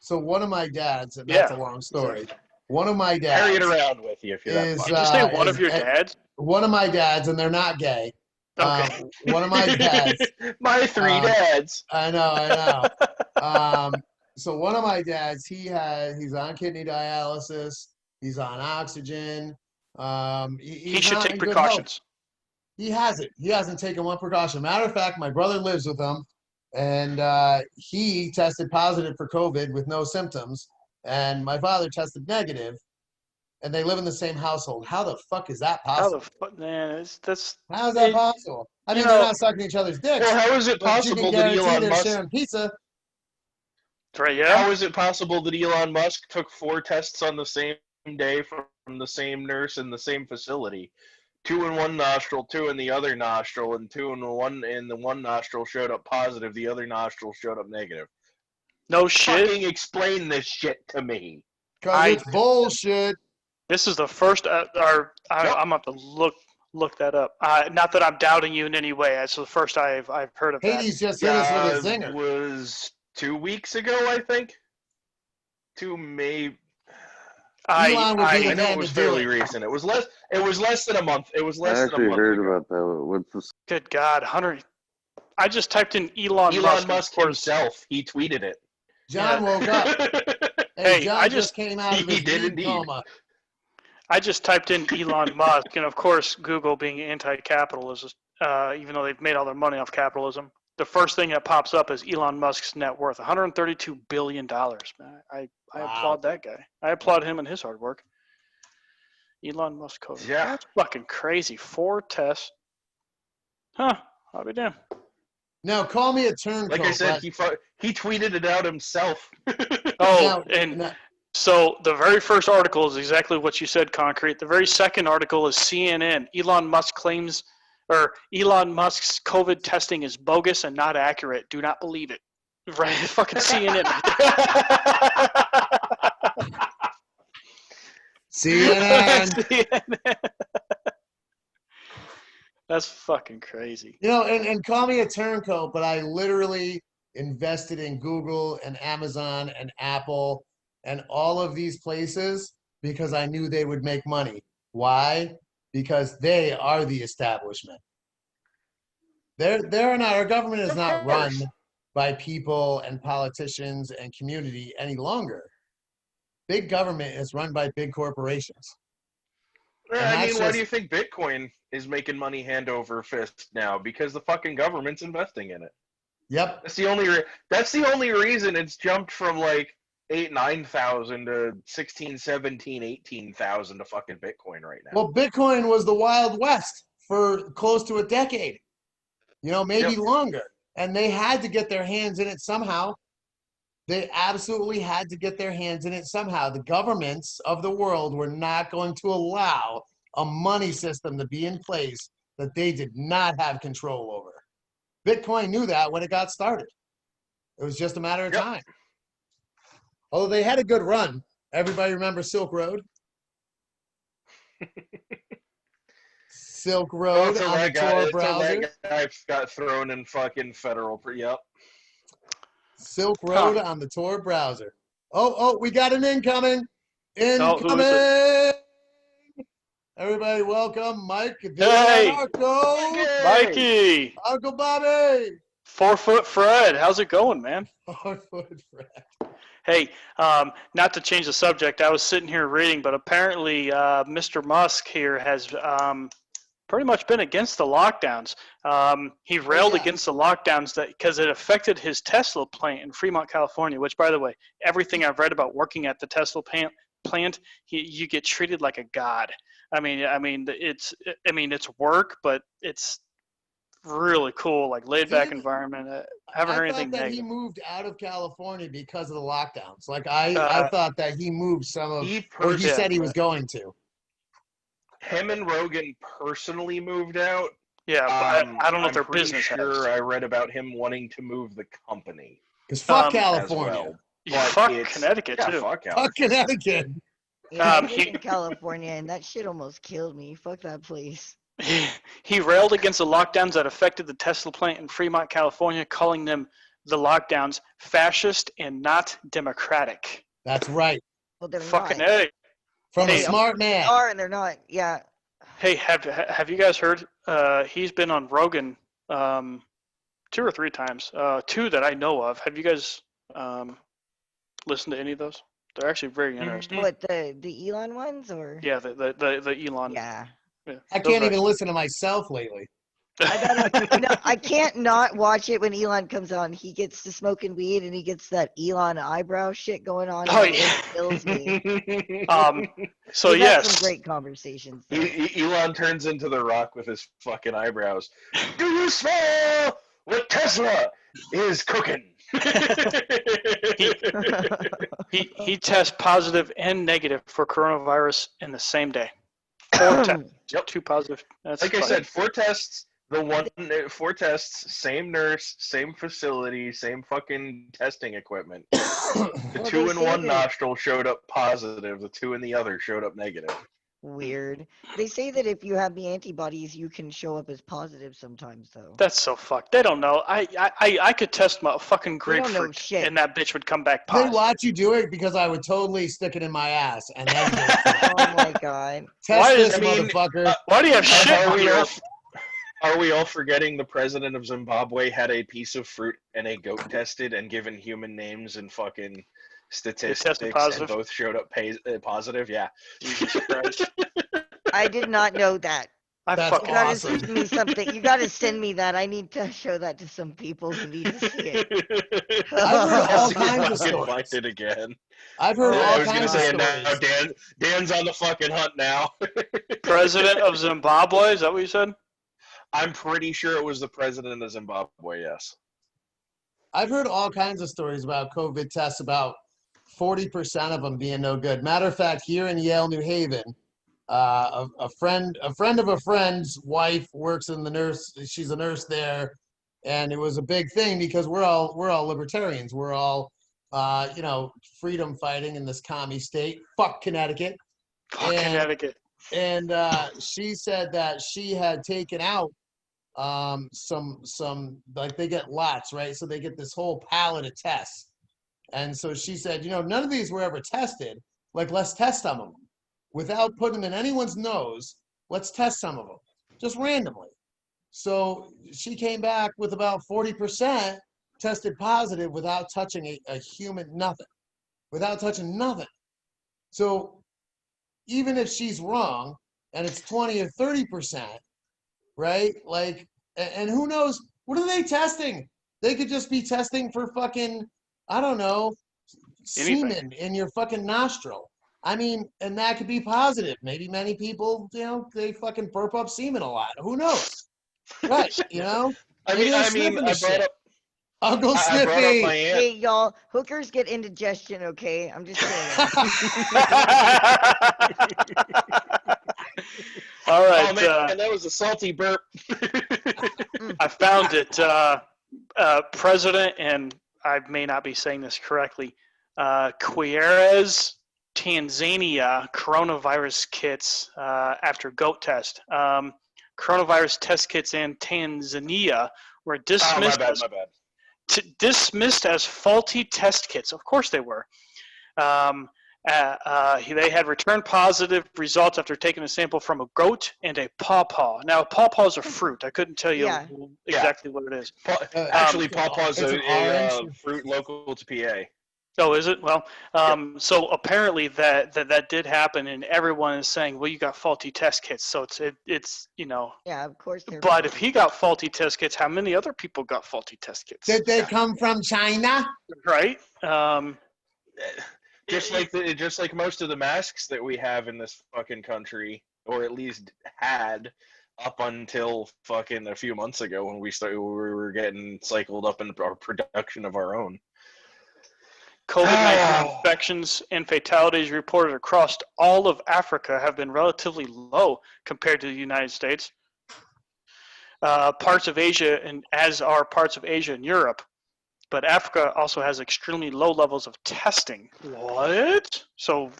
So one of my dads, and that's a long story. One of my dads. Carry it around with you if you're that Did you say one of your dads? One of my dads, and they're not gay. Okay. One of my dads. My 3 dads. I know. So one of my dads, he's on kidney dialysis. He's on oxygen. He should take precautions. He hasn't. He hasn't taken one precaution. Matter of fact, my brother lives with him. And he tested positive for COVID with no symptoms, and my father tested negative, and they live in the same household. How the fuck is that possible? Man, how is that possible? I mean, they're not sucking each other's dicks. Well, how is it possible that Elon Musk sharing pizza? Right, yeah. How is it possible that Elon Musk took 4 tests on the same day from the same nurse in the same facility? 2 in one nostril, 2 in the other nostril, and 2 in the one nostril showed up positive, the other nostril showed up negative. No shit. Fucking explain this shit to me. Because it's bullshit. This is the first, I'm going to look that up. Not that I'm doubting you in any way. It's the first I've heard of that. Hades just hit us with a zinger. It was 2 weeks ago, I think. 2 May. I know it was fairly recent. It was less than a month. It was less than a month. I actually heard about that. What's this? Good God, Hunter! I just typed in Elon Musk himself. He tweeted it. John woke up. Hey, John just came out of his coma. I just typed in Elon Musk, and of course, Google being anti-capitalist, even though they've made all their money off capitalism, the first thing that pops up is Elon Musk's net worth, $132 billion. Man, I applaud that guy. I applaud him and his hard work. Elon Musk COVID. Yeah. That's fucking crazy. 4 tests. Huh. I'll be damned. Now, call me a turncoat. Like I said, he tweeted it out himself. So the very first article is exactly what you said, Concrete. The very second article is CNN. Elon Musk's COVID testing is bogus and not accurate. Do not believe it. Right? Fucking CNN. CNN. That's fucking crazy. And call me a turncoat, but I literally invested in Google and Amazon and Apple and all of these places because I knew they would make money. Why? Because they are the establishment. They're not, our government is not run by people and politicians and community any longer. Big government is run by big corporations. I mean, why do you think Bitcoin is making money hand over fist now? Because the fucking government's investing in it. Yep. That's the only reason it's jumped from like 9,000 to 16, 17, 18,000 to fucking Bitcoin right now. Well, Bitcoin was the Wild West for close to a decade. Maybe longer. And they had to get their hands in it somehow. They absolutely had to get their hands in it somehow. The governments of the world were not going to allow a money system to be in place that they did not have control over. Bitcoin knew that when it got started. It was just a matter of time. Although they had a good run. Everybody remember Silk Road? Silk Road on the Tor browser. That guy got thrown in fucking federal. Yep. Silk Road on the Tor browser. Oh, we got an incoming. Incoming. Everybody, welcome, Mike. Hey, Mikey. Uncle Bobby. 4 Foot Fred. How's it going, man? 4 Foot Fred. Hey, not to change the subject, I was sitting here reading, but apparently Mr. Musk here has pretty much been against the lockdowns. He railed against the lockdowns because it affected his Tesla plant in Fremont, California, which, by the way, everything I've read about working at the Tesla plant, you get treated like a god. I mean, it's work, but it's really cool, like laid back environment. I haven't heard anything negative. He moved out of California because of the lockdowns. Like I thought that he moved some of what he said he was going to. Him and Rogan personally moved out. Yeah, but I don't know if their business has. I read about him wanting to move the company. Because fuck California. Fuck Connecticut, too. Fuck Connecticut. Yeah, I live in California, and that shit almost killed me. Fuck that place. He railed against the lockdowns that affected the Tesla plant in Fremont, California, calling them, the lockdowns, fascist and not democratic. That's right. Well, they're fucking not. A. From a smart man. They are and they're not, yeah. Hey, have you guys heard? He's been on Rogan 2 or 3 times. 2 that I know of. Have you guys listened to any of those? They're actually very interesting. What, the Elon ones or? Yeah, the Elon. Yeah. I can't even listen to myself lately. I can't not watch it when Elon comes on. He gets to smoking weed and he gets that Elon eyebrow shit going on. Oh, yeah. It kills me. So We've had yes. some great conversations. Elon turns into The Rock with his fucking eyebrows. Do you smell what Tesla is cooking? he tests positive and negative for coronavirus in the same day. 4 tests. Yep. 2 positive. That's like I said, 4 tests. 4 tests, same nurse, same facility, same fucking testing equipment. The 2 in one nostril showed up positive. The 2 in the other showed up negative. Weird. They say that if you have the antibodies, you can show up as positive sometimes, though. That's so fucked. They don't know. I could test my fucking grapefruit, and that bitch would come back positive. They watch you do it because I would totally stick it in my ass and then. Oh my god! Test motherfucker. Why do you have shit? Are we all forgetting the president of Zimbabwe had a piece of fruit and a goat tested and given human names and fucking statistics and both showed up positive? Yeah. Jesus Christ. I did not know that. That's you gotta awesome. send me something. You gotta send me that. I need to show that to some people who need to see it. I've heard all kinds of stories. Again. I've heard all kinds of stories. Now Dan's on the fucking hunt now. President of Zimbabwe? Is that what you said? I'm pretty sure it was the president of Zimbabwe, yes. I've heard all kinds of stories about COVID tests, about 40% of them being no good. Matter of fact, here in Yale, New Haven, a friend of a friend's wife works in the nurse. She's a nurse there, and it was a big thing because we're all libertarians. We're all, freedom fighting in this commie state. Fuck Connecticut. Connecticut. And she said that she had taken out some like they get lots, right? So they get this whole pallet of tests. And so she said, none of these were ever tested. Like, let's test some of them. Without putting them in anyone's nose, let's test some of them, just randomly. So she came back with about 40% tested positive without touching a human, nothing. Without touching nothing. So even if she's wrong, and it's 20 or 30%, right? Like, and who knows, what are they testing? They could just be testing for fucking, I don't know, semen in your fucking nostril. I mean, and that could be positive. Maybe many people, they fucking burp up semen a lot. Who knows? Right, I brought up Uncle I Sniffy. brought up my aunt. Hey, y'all, hookers get indigestion, okay? I'm just saying. All right. Oh, man, that was a salty burp. I found it. President, and I may not be saying this correctly, Quieres, Tanzania, coronavirus kits after goat test. Coronavirus test kits in Tanzania were dismissed. My bad. Dismissed as faulty test kits. Of course they were. They had returned positive results after taking a sample from a goat and a pawpaw. Now, pawpaw is a fruit. I couldn't tell you exactly what it is. Actually, pawpaw is a fruit local to PA. Oh, is it? Well, so apparently that did happen, and everyone is saying, well, you got faulty test kits. So it's Yeah, of course. But if he got faulty test kits, how many other people got faulty test kits? Did they come from China? Right. Just like most of the masks that we have in this fucking country, or at least had up until fucking a few months ago when we were getting cycled up in our production of our own. COVID-19 infections and fatalities reported across all of Africa have been relatively low compared to the United States. Parts of Asia, and as are parts of Asia and Europe. But Africa also has extremely low levels of testing. What? So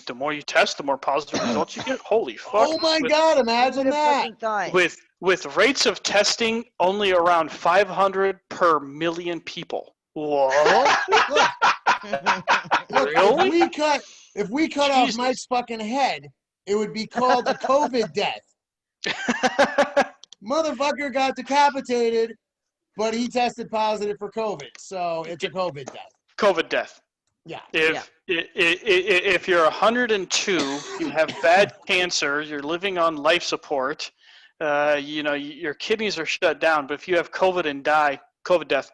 the more you test, the more positive results you get? Holy fuck. Oh my God, imagine that. With rates of testing only around 500 per million people. What? Look, Really? if we cut off Mike's fucking head, it would be called a COVID death. Motherfucker got decapitated, but he tested positive for COVID, so it's a COVID death. COVID death. Yeah. If you're 102, you have bad cancer, you're living on life support, your kidneys are shut down, but if you have COVID and die, COVID death.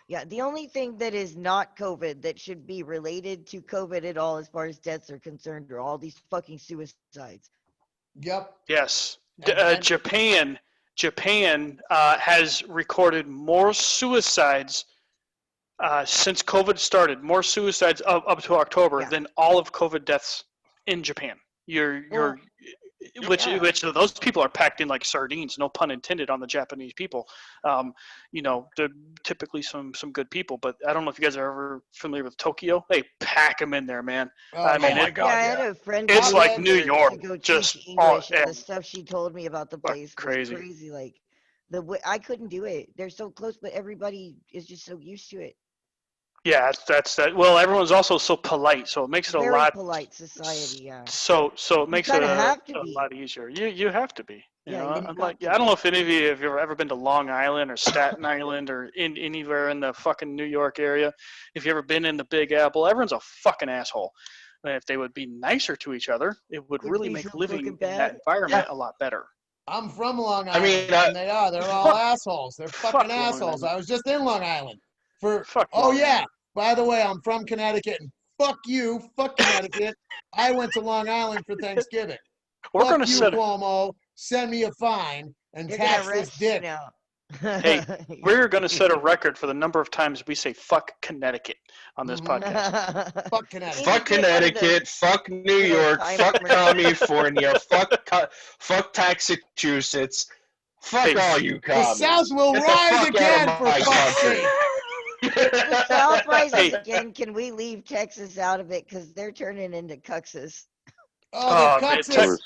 Yeah, the only thing that is not COVID that should be related to COVID at all as far as deaths are concerned are all these fucking suicides. Yep. Yes. Japan has recorded more suicides since COVID started, more suicides up to October than all of COVID deaths in Japan. Which those people are packed in like sardines, no pun intended on the Japanese people. They're typically some good people, but I don't know if you guys are ever familiar with Tokyo. They pack them in there, man. My God, I had a friend. It's like New York, to go just teach English, and the stuff she told me about the place crazy. was crazy. Like the way I couldn't do it. They're so close, but everybody is just so used to it. Yeah, that's that. Well, everyone's also so polite, so it makes it Very a lot polite society. Yeah. So it makes it a be. lot easier. You have to be. I don't to know if any of you have ever been to Long Island or Staten Island or anywhere in the fucking New York area. If you've ever been in the Big Apple, everyone's a fucking asshole. And if they would be nicer to each other, it would really make living in that environment a lot better. I'm from Long Island. And they're all assholes. They're fucking assholes. I was just in Long Island. By the way, I'm from Connecticut, and fuck you, fuck Connecticut. I went to Long Island for Thanksgiving. We're going to set Cuomo, send me a fine and tax this dick. Hey, we're going to set a record for the number of times we say fuck Connecticut on this podcast. Fuck Connecticut. Fuck Connecticut. Fuck New York. Fuck California. Fuck Massachusetts. Fuck all you commies. The South will rise again for fuck's sake. The South rises again. Can we leave Texas out of it? Because they're turning into Cuxes. Oh, Cuxes.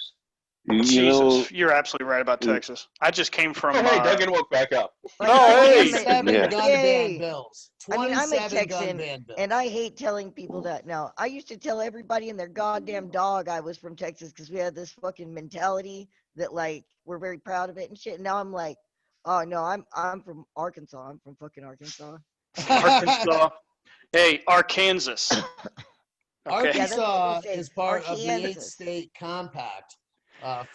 Jesus, you're absolutely right about Texas. I just came from. Oh, hey, Duggin woke back up. Hey! 27 Yeah. gun ban bills. I mean, I'm a 27 gun Texan, ban bills. and I hate telling people that now. I used to tell everybody and their goddamn dog I was from Texas because we had this fucking mentality that, like, we're very proud of it and shit. And now I'm like, oh, no, I'm from Arkansas. I'm from fucking Arkansas. Arkansas. Hey, Arkansas. Okay. Arkansas Yeah, is part of the Arkansas. 8-state compact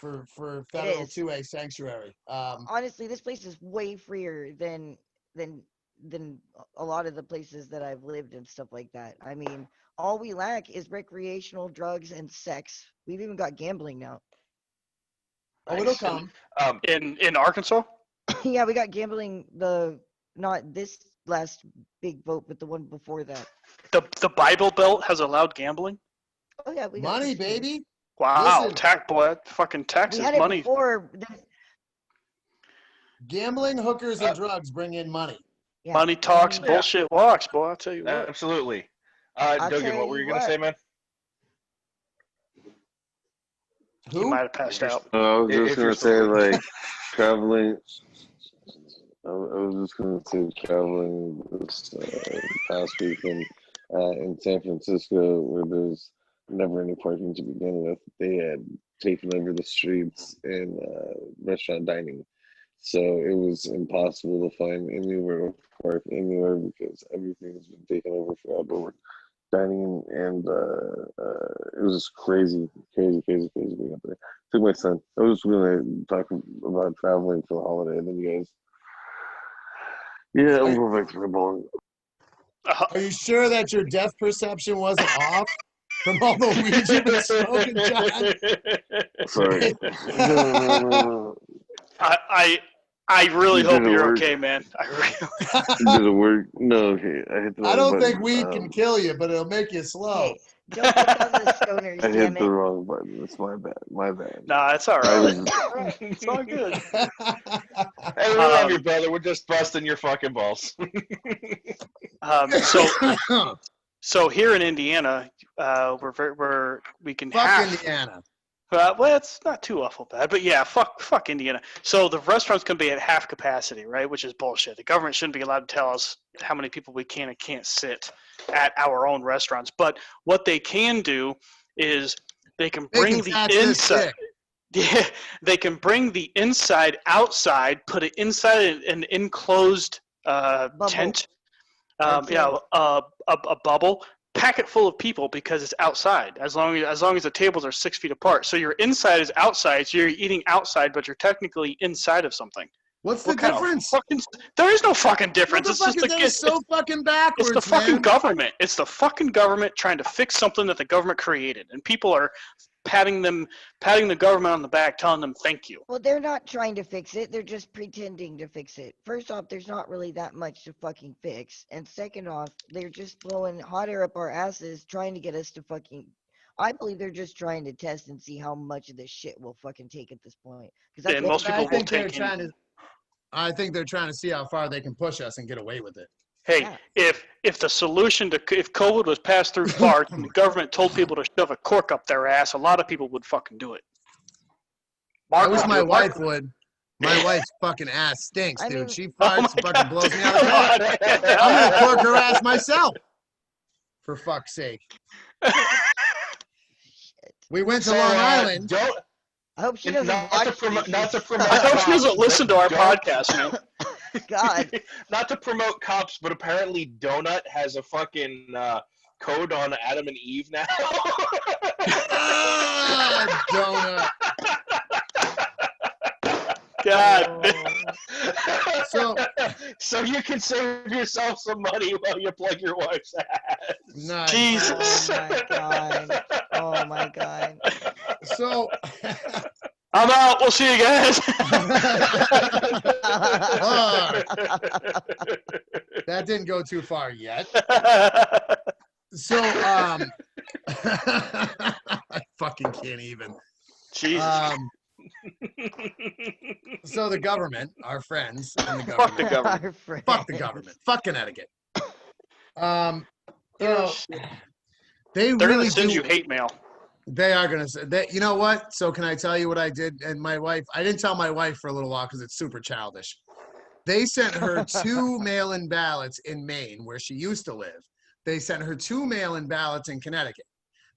for federal is. 2A sanctuary. Honestly, this place is way freer than a lot of the places that I've lived and stuff like that. I mean, all we lack is recreational drugs and sex. We've even got gambling now. Oh, it'll come. In Arkansas? Yeah, we got gambling. Not this last big vote, but the one before that. The Bible Belt has allowed gambling? Oh yeah, we got Money, casino. baby. Wow, Listen. boy, fucking taxes, We had it money. before. Gambling, hookers, and drugs bring in money. Yeah. Money talks, Yeah. bullshit walks, boy. I'll tell you what. Absolutely. I'll Duggin, tell what were you you going to what. say, man? He Who? might have passed out. I was If just you're gonna say still- like traveling. I was just gonna say traveling this past weekend in San Francisco, where there's never any parking to begin with. They had taken over the streets and restaurant dining, so it was impossible to find anywhere to park anywhere because everything's been taken over for outdoor dining, and it was just crazy being up there. Took my son. I was gonna talk about traveling for the holiday, and then you guys. Yeah, I'm going back to my bowling. Are you sure that your depth perception wasn't off from all the weed you've been smoking, John? Sorry. No. I really hope Did it you're work? okay, man. I really. Did it work? No, okay. I hit the wrong I don't button. think weed can kill you, but it'll make you slow. Hey, don't pick on the stoners, I damn hit it. the wrong button. It's my bad. My bad. Nah, it's all I right. was It's all good. Hey, we love you, brother. We're just busting your fucking balls. So here in Indiana, we can Fuck have. Indiana. Well, it's not too awful bad, but yeah, fuck Indiana. So the restaurants can be at half capacity, right? Which is bullshit. The government shouldn't be allowed to tell us how many people we can and can't sit at our own restaurants. But what they can do is they can bring the inside. Yeah, they can bring the inside outside, put it inside an enclosed tent. A bubble. Pack it full of people because it's outside. As long as the tables are 6 feet apart, so your inside is outside. So you're eating outside, but you're technically inside of something. What's the difference? There is no fucking difference. What the fuck is that so fucking backwards, It's the fucking man? government. It's the fucking government trying to fix something that the government created, and people are patting the government on the back, telling them thank you. Well, they're not trying to fix it. They're just pretending to fix it. First off, there's not really that much to fucking fix. And second off, they're just blowing hot air up our asses trying to get us to fucking... I believe they're just trying to test and see how much of this shit we'll fucking take at this point. And most people will take I think they're trying to see how far they can push us and get away with it. Hey, Yeah. if the solution to if COVID was passed through farts and the government told people to shove a cork up their ass, a lot of people would fucking do it. I wish my wife would. My wife's fucking ass stinks, dude. I mean, She farts, fucking blows me out of the water. I'm gonna cork her ass myself. For fuck's sake. We went to Long Island. I hope she doesn't Not watch to promote. these. Not to promote. I hope she doesn't cops, listen to but our don't- podcast, man. God. Not to promote cops, but apparently Donut has a fucking code on Adam and Eve now. Ah, donut. God. So you can save yourself some money while you plug your wife's ass. Nice. Jesus. Oh my God. Oh my God. So I'm out. We'll see you guys. that didn't go too far yet. So I fucking can't even. Jesus. So the government, our friends in the Fuck the government. government. Our friend. Fuck the government. Fuck Connecticut. You know, they They're really gonna send do. you hate mail. They are going to say that. You know what? So can I tell you what I did? And my wife, I didn't tell my wife for a little while because it's super childish. They sent her 2 mail-in ballots in Maine, where she used to live. They sent her 2 mail-in ballots in Connecticut.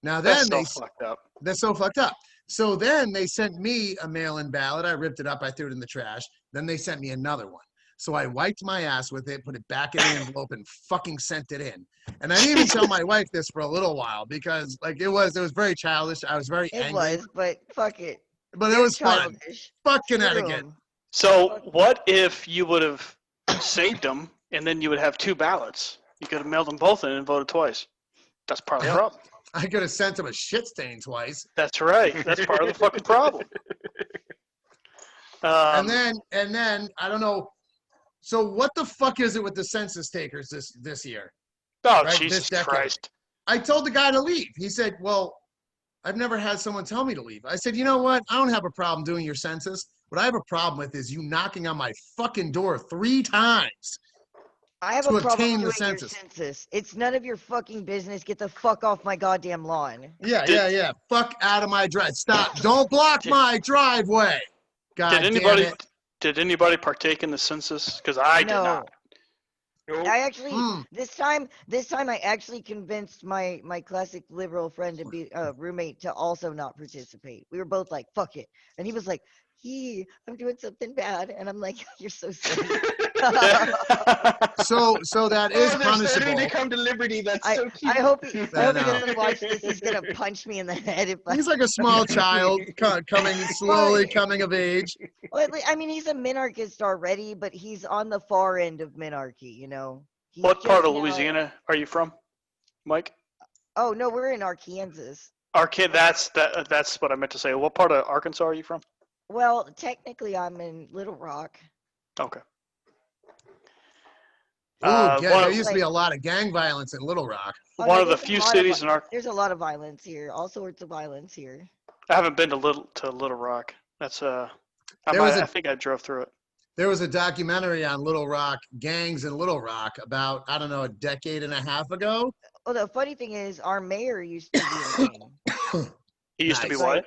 Now then That's so fucked up. That's so fucked up. So then they sent me a mail-in ballot. I ripped it up. I threw it in the trash. Then they sent me another one. So I wiped my ass with it, put it back in the envelope, and fucking sent it in. And I didn't even tell my wife this for a little while because, like, it was very childish. I was very angry. It was, but fuck it. But it was fun. Fuck Connecticut. So what if you would have saved them and then you would have 2 ballots? You could have mailed them both in and voted twice. That's part of the problem. I could have sent him a shit stain twice. That's right. That's part of the fucking problem. And then I don't know. So what the fuck is it with the census takers this year? Oh, right? Jesus Christ. I told the guy to leave. He said, well, I've never had someone tell me to leave. I said, you know what? I don't have a problem doing your census. What I have a problem with is you knocking on my fucking door 3 times. I have a problem doing your census. It's none of your fucking business. Get the fuck off my goddamn lawn. Yeah. Fuck out of my drive. Stop. Don't block my driveway. God damn it. Did anybody partake in the census? Because I did not. Nope. I actually this time I actually convinced my classic liberal friend to be a roommate to also not participate. We were both like, fuck it. And he was like, I'm doing something bad. And I'm like, you're so silly. So that is punishable. Starting to come to liberty. That's so cute. I hope he doesn't watch this. He's gonna punch me in the head. He's like a small child slowly coming of age. Well, I mean, he's a minarchist already, but he's on the far end of minarchy. You know. What part of Louisiana are you from, Mike? Oh no, we're in Arkansas. That's what I meant to say. What part of Arkansas are you from? Well, technically, I'm in Little Rock. Okay. There used to be a lot of gang violence in Little Rock. One of the few cities in Arkansas. There's a lot of violence here. All sorts of violence here. I haven't been to Little Rock. That's I think I drove through it. There was a documentary on Little Rock, gangs in Little Rock, about, I don't know, a decade and a half ago. Well, the funny thing is, our mayor used to be in a gang. He used to be what?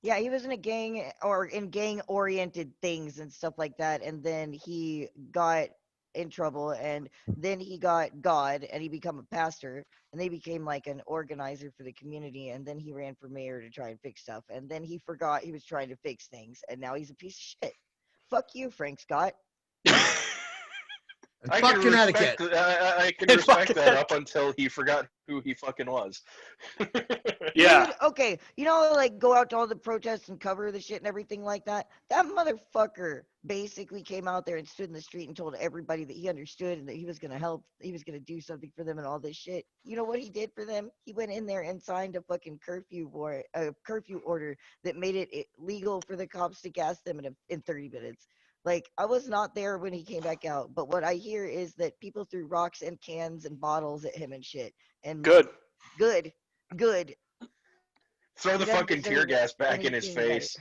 Yeah, he was in a gang or in gang-oriented things and stuff like that, and then he got in trouble, and then he got God, and he became a pastor, and they became like an organizer for the community, and then he ran for mayor to try and fix stuff, and then he forgot he was trying to fix things, and now he's a piece of shit. Fuck you, Frank Scott. Fuck Connecticut. I can respect that up until he forgot who he fucking was. Yeah. Dude, okay, you know, like go out to all the protests and cover the shit and everything like that. That motherfucker basically came out there and stood in the street and told everybody that he understood and that he was gonna help, he was gonna do something for them and all this shit. You know what he did for them? He went in there and signed a fucking curfew order that made it legal for the cops to gas them in 30 minutes. Like, I was not there when he came back out, but what I hear is that people threw rocks and cans and bottles at him and shit. And Good. Throw the fucking tear gas back in his face.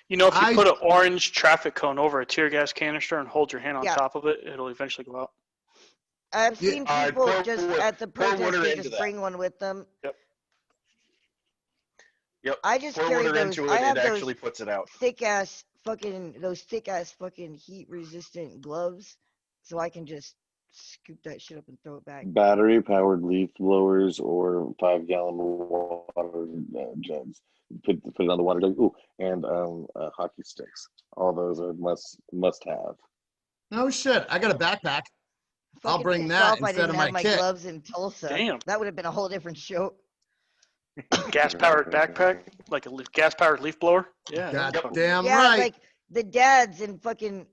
You know, if you put an orange traffic cone over a tear gas canister and hold your hand on top of it, it'll eventually go out. I've seen people just at the protest, they just bring one with them. Yep. I just pour carry water those. into it, I have it those actually puts it out. thick ass fucking heat resistant gloves, so I can just scoop that shit up and throw it back. Battery powered leaf blowers or 5-gallon water jugs. Put it on the water jug. Ooh, and hockey sticks. All those are must have. No shit. I got a backpack. I'll bring pissed that off I instead didn't of have my my kit. gloves in Tulsa. Damn. That would have been a whole different show. Gas-powered backpack, like a gas-powered leaf blower. Yeah. Goddamn Yeah, right. like the dads in fucking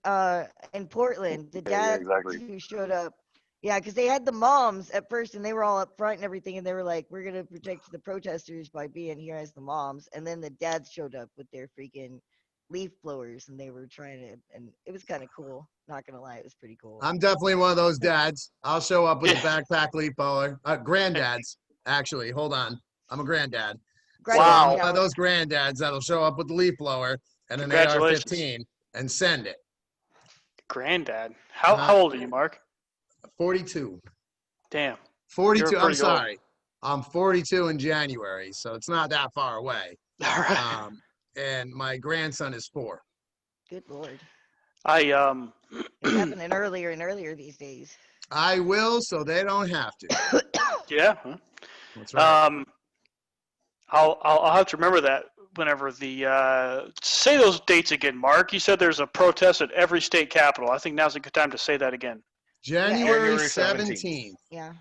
in Portland, the dads who showed up. Yeah, because they had the moms at first, and they were all up front and everything, and they were like, "We're gonna protect the protesters by being here as the moms." And then the dads showed up with their freaking leaf blowers, and they were trying to, and it was kind of cool. Not gonna lie, it was pretty cool. I'm definitely one of those dads. I'll show up with a backpack leaf blower. Granddads, actually. Hold on. I'm a granddad. Wow. So one of those granddads that'll show up with the leaf blower and an AR-15 and send it. Granddad. How old are you, Mark? 42. Damn. 42. I'm pretty sorry. I'm 42 in January, so it's not that far away. All right. And my grandson is 4. Good Lord. It's happening earlier and earlier these days. I will, so they don't have to. Yeah. That's right. I'll have to remember that whenever say those dates again, Mark. You said there's a protest at every state capital. I think now's a good time to say that again. January January 17th. Yeah.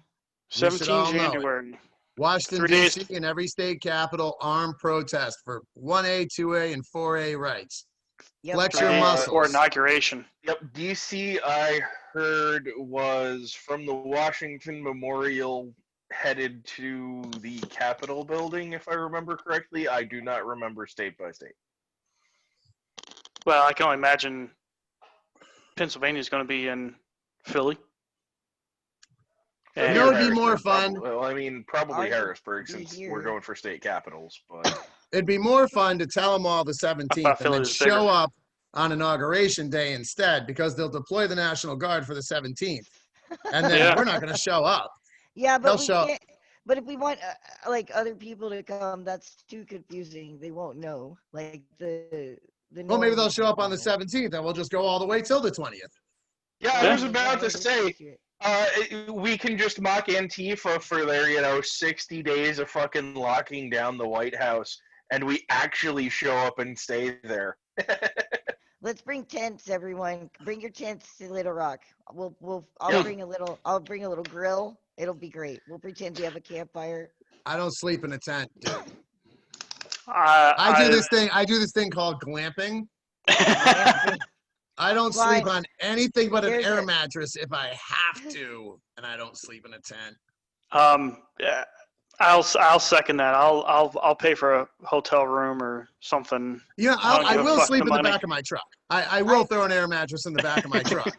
17 January. Washington, 3 days. D.C. and every state capital armed protest for 1A, 2A, and 4A rights. Yep. Flex 3 your days muscles. before inauguration. Yep, DC, I heard, was from the Washington Memorial headed to the Capitol building, if I remember correctly. I do not remember state by state. Well, I can only imagine Pennsylvania's going to be in Philly. You know, it'd be more fun. Well, I mean, probably Ours Harrisburg, will be since here. we're going for state capitals. But It'd be more fun to tell them all the 17th and Philly then was bigger. show up on Inauguration Day instead, because they'll deploy the National Guard for the 17th. And then Yeah. we're not going to show up. Yeah, They'll but we show- can't. But if we want like other people to come, that's too confusing. They won't know. Like the. Well, maybe they'll normal show up on the people. 17th and we'll just go all the way till the 20th. yeah, Yeah. I was about to say, Yeah. we can just mock Antifa for their, 60 days of fucking locking down the White House, and we actually show up and stay there. Let's bring tents, everyone. Bring your tents to Little Rock. I'll Yeah. bring a little grill. It'll be great. We'll pretend we have a campfire. I don't sleep in a tent, dude. I I do this thing called glamping. I don't sleep Right. on anything but an There's air a- mattress if I have to, and I don't sleep in a tent. Yeah, I'll second that. I'll pay for a hotel room or something. Yeah, I don't I give a will fuck sleep the in the money. back of my truck. I will throw an air mattress in the back of my truck.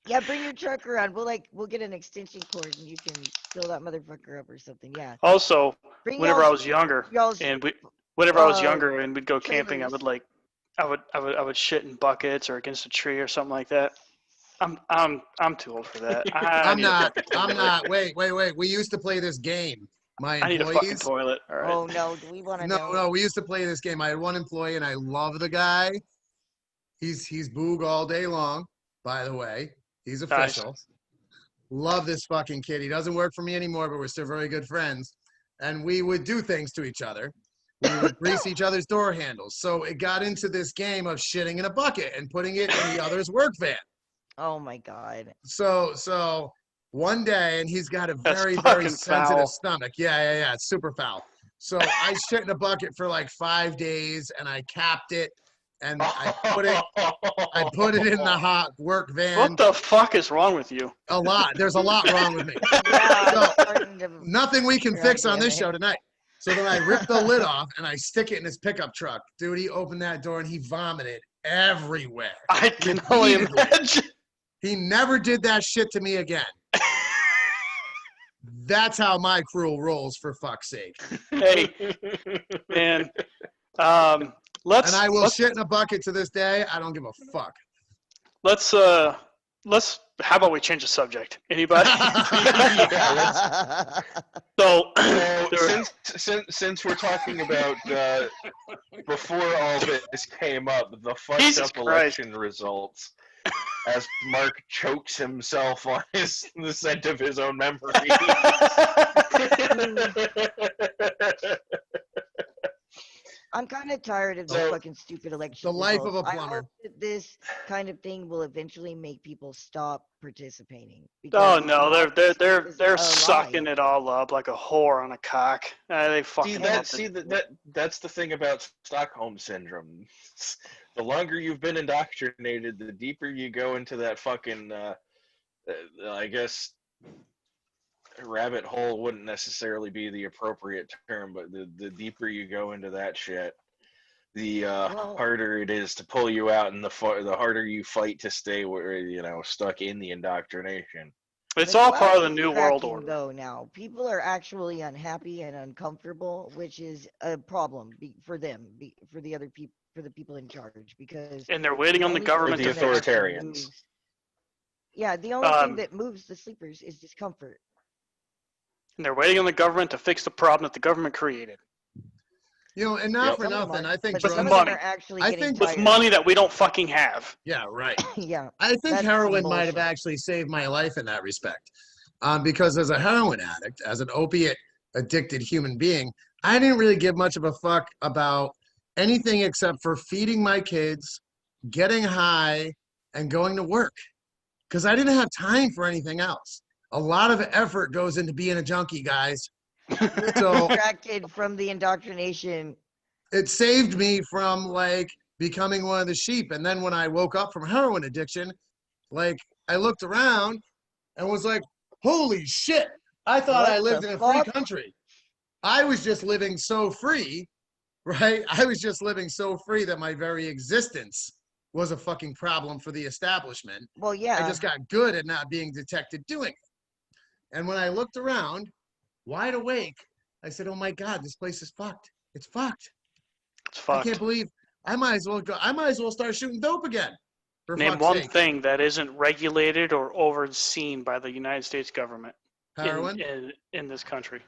Yeah, bring your truck around. We'll get an extension cord and you can fill that motherfucker up or something. Yeah. Also, Bring whenever I y'all's- was younger, y'all's and we'd go camping, trailers. I would shit in buckets or against a tree or something like that. I'm too old for that. I'm not. Wait. We used to play this game. My I need a fucking employees. toilet. All right. Oh no, do we want to know? No, we used to play this game. I had one employee, and I love the guy. He's boog all day long. By the way, he's Nice. official. Love this fucking kid. He doesn't work for me anymore, but we're still very good friends. And we would do things to each other. We would grease each other's door handles. So it got into this game of shitting in a bucket and putting it in the other's work van. Oh my god. So one day, and he's got a That's very, fucking very sensitive foul. stomach. Yeah. It's super foul. So I shit in a bucket for like 5 days, and I capped it, and I put it in the hot work van. What the fuck is wrong with you? A lot. There's a lot wrong with me. Yeah, So, I'm starting to- Nothing we can God fix on damn this it. show tonight. So then I ripped the lid off and I stick it in his pickup truck. Dude, he opened that door and he vomited everywhere. I can only Repeatedly. imagine. He never did that shit to me again. That's how my crew rolls, for fuck's sake. Hey, man. Let's And I will shit in a bucket to this day. I don't give a fuck. let's how about we change the subject? Anybody? So Since we're talking about before all this came up, the fucked Jesus up election results, as Mark chokes himself on the scent of his own memory. I'm kind of tired of this So, fucking stupid election. the life of results. a I plumber. hope that this kind of thing will eventually make people stop participating. Oh because no, this they're is a sucking lie. it all up like a whore on a cock. They fucking love it. That's the thing about Stockholm syndrome. The longer you've been indoctrinated, the deeper you go into that fucking, I guess, rabbit hole wouldn't necessarily be the appropriate term, but the deeper you go into that shit, the harder it is to pull you out, and the harder you fight to stay stuck in the indoctrination. It's The all part of the glass is new world cracking, order. Though now, people are actually unhappy and uncomfortable, which is a problem for them, for the other people, for the people in charge, because And they're waiting on the only government the to thing that fix it. authoritarians. moves- Yeah, the only thing that moves the sleepers is discomfort. And they're waiting on the government to fix the problem that the government created. You know, and not Yep. for nothing, I think but some drugs. of them are actually I getting think With tired. money that we don't fucking have. Yeah, right. Yeah. I think That's some heroin might have bullshit. actually saved my life in that respect. Because as a heroin addict, as an opiate addicted human being, I didn't really give much of a fuck about anything except for feeding my kids, getting high, and going to work. Because I didn't have time for anything else. A lot of effort goes into being a junkie, guys. So Distracted from the indoctrination. it saved me from like becoming one of the sheep. And then when I woke up from heroin addiction, like I looked around and was like, holy shit, I thought I What lived the in a free fuck? country. I was just living so free, right? I was just living so free that my very existence was a fucking problem for the establishment. Well, I yeah. just got good at not being detected doing it. And when I looked around, wide awake, I said, oh my God, this place is fucked. It's fucked. It's I fucked. can't believe I might as well go. I might as well start shooting dope again. For Name fuck's one sake. thing that isn't regulated or overseen by the United States government Heroin? in this country.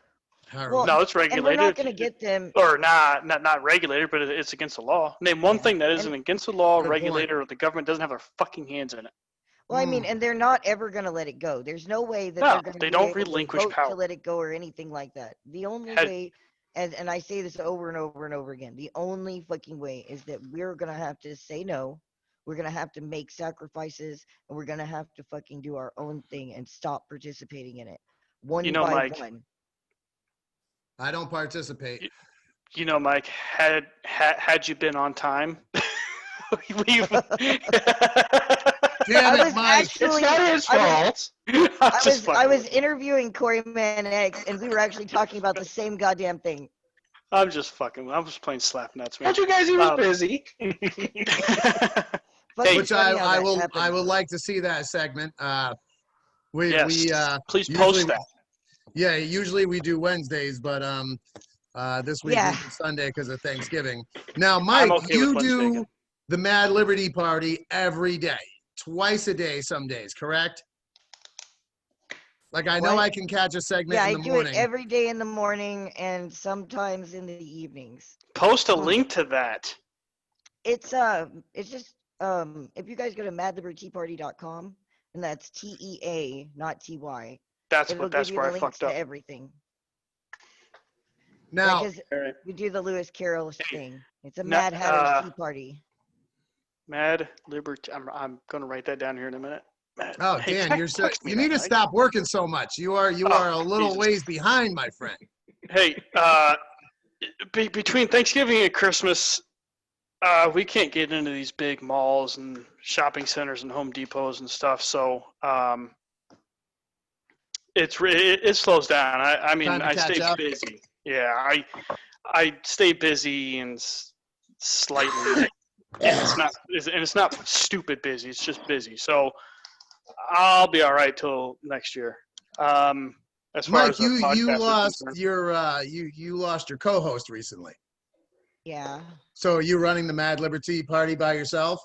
Heroin. Well, No, it's and regulated. we're not going to get them. Or not regulated, but it's against the law. Name one Yeah. thing that isn't against the law, Good regulated, point. or the government doesn't have their fucking hands in it. Well, I mean, and they're not ever going to let it go. There's no way that No, they're going to they be don't able relinquish to vote power. to let it go or anything like that. The only Had- way, and I say this over and over and over again, the only fucking way is that we're going to have to say no. We're going to have to make sacrifices, and we're going to have to fucking do our own thing and stop participating in it. One You know, by Mike, one. I don't participate. You know, Mike, had you been on time, we've. Damn I it, was Mike. It's actually, not his fault. I was interviewing Corey Man X, and we were actually talking about the same goddamn thing. I'm just fucking. I was playing slap nuts, man. Told you guys he was busy. Fucking Which funny how I that will happened. like to see that segment. We Please usually post that. Yeah, usually we do Wednesdays, but this week Yeah. we do Sunday because of Thanksgiving. Now, I'm Mike, okay you with Wednesday do again. the Mad Liberty Party every day, twice a day, some days, correct? Like I know What? I can catch a segment Yeah, in I the do morning. it every day in the morning and sometimes in the evenings. Post a link to that. It's just if you guys go to madlibertyparty.com, and that's TEA, not TY, That's it'll that's give you where the I links fucked up. to everything. Now, because All right. we do the Lewis Carroll Hey, thing. It's a na- Mad Hatter Tea Party. Mad Liberty. I'm gonna write that down here in a minute. Mad. oh Hey, Dan, text me you that, need to Mike. stop working so much. You are a little Jesus. ways behind, my friend. Hey, between Thanksgiving and Christmas, we can't get into these big malls and shopping centers and Home Depots and stuff. So it slows down. I mean, Time to I catch stay up. busy. Yeah, I stay busy and slightly. It's not stupid busy. It's just busy. So I'll be all right till next year. As far Mike, as the podcast you is lost concerned. your you lost your co-host recently. Yeah. So are you running the Mad Liberty Party by yourself?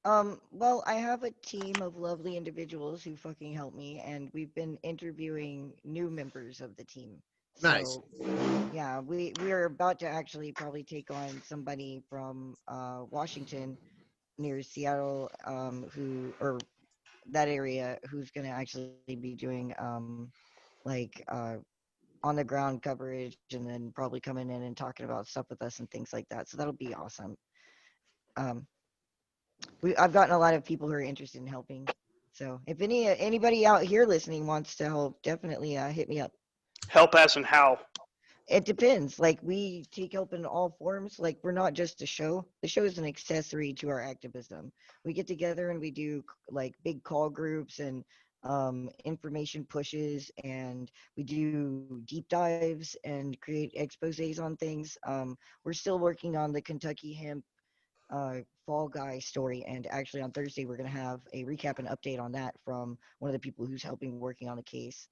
Well, I have a team of lovely individuals who fucking help me, and we've been interviewing new members of the team. Nice. So, yeah, we are about to actually probably take on somebody from Washington near Seattle, or that area, who's going to actually be doing on the ground coverage, and then probably coming in and talking about stuff with us and things like that. So that'll be awesome. I've gotten a lot of people who are interested in helping. So if anybody out here listening wants to help, definitely hit me up. Help as and how? It depends. Like, we take help in all forms. Like, we're not just a show. The show is an accessory to our activism. We get together and we do like big call groups and information pushes, and we do deep dives and create exposés on things. We're still working on the Kentucky hemp Fall Guy story, and actually on Thursday we're going to have a recap and update on that from one of the people who's helping working on the case.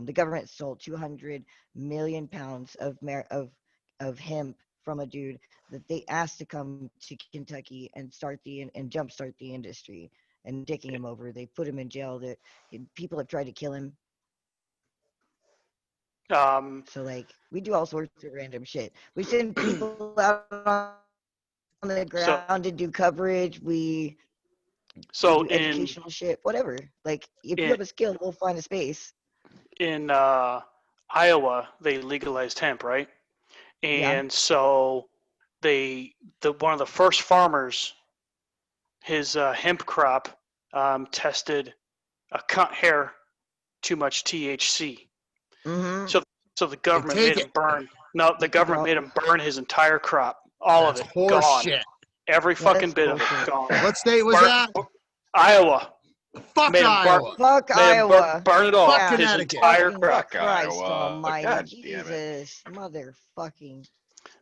The government stole 200 million pounds of hemp from a dude that they asked to come to Kentucky and jumpstart the industry, and dicking him over. They put him in jail. That people have tried to kill him. So like we do all sorts of random shit. We send people out on the ground to do coverage. We do educational shit, whatever. Like if you have a skill, we'll find a space. In Iowa, they legalized hemp, right? And so one of the first farmers, his hemp crop tested a cunt hair too much THC. Mm-hmm. So the government made him burn. No, the government made him burn his entire crop. All of it gone. Shit. Every fucking bit of it gone. What state was that? Iowa. Fuck Iowa. Fuck Iowa. Burn it all. Fuck His Connecticut. entire crop. Christ Iowa. almighty. God Jesus. Motherfucking.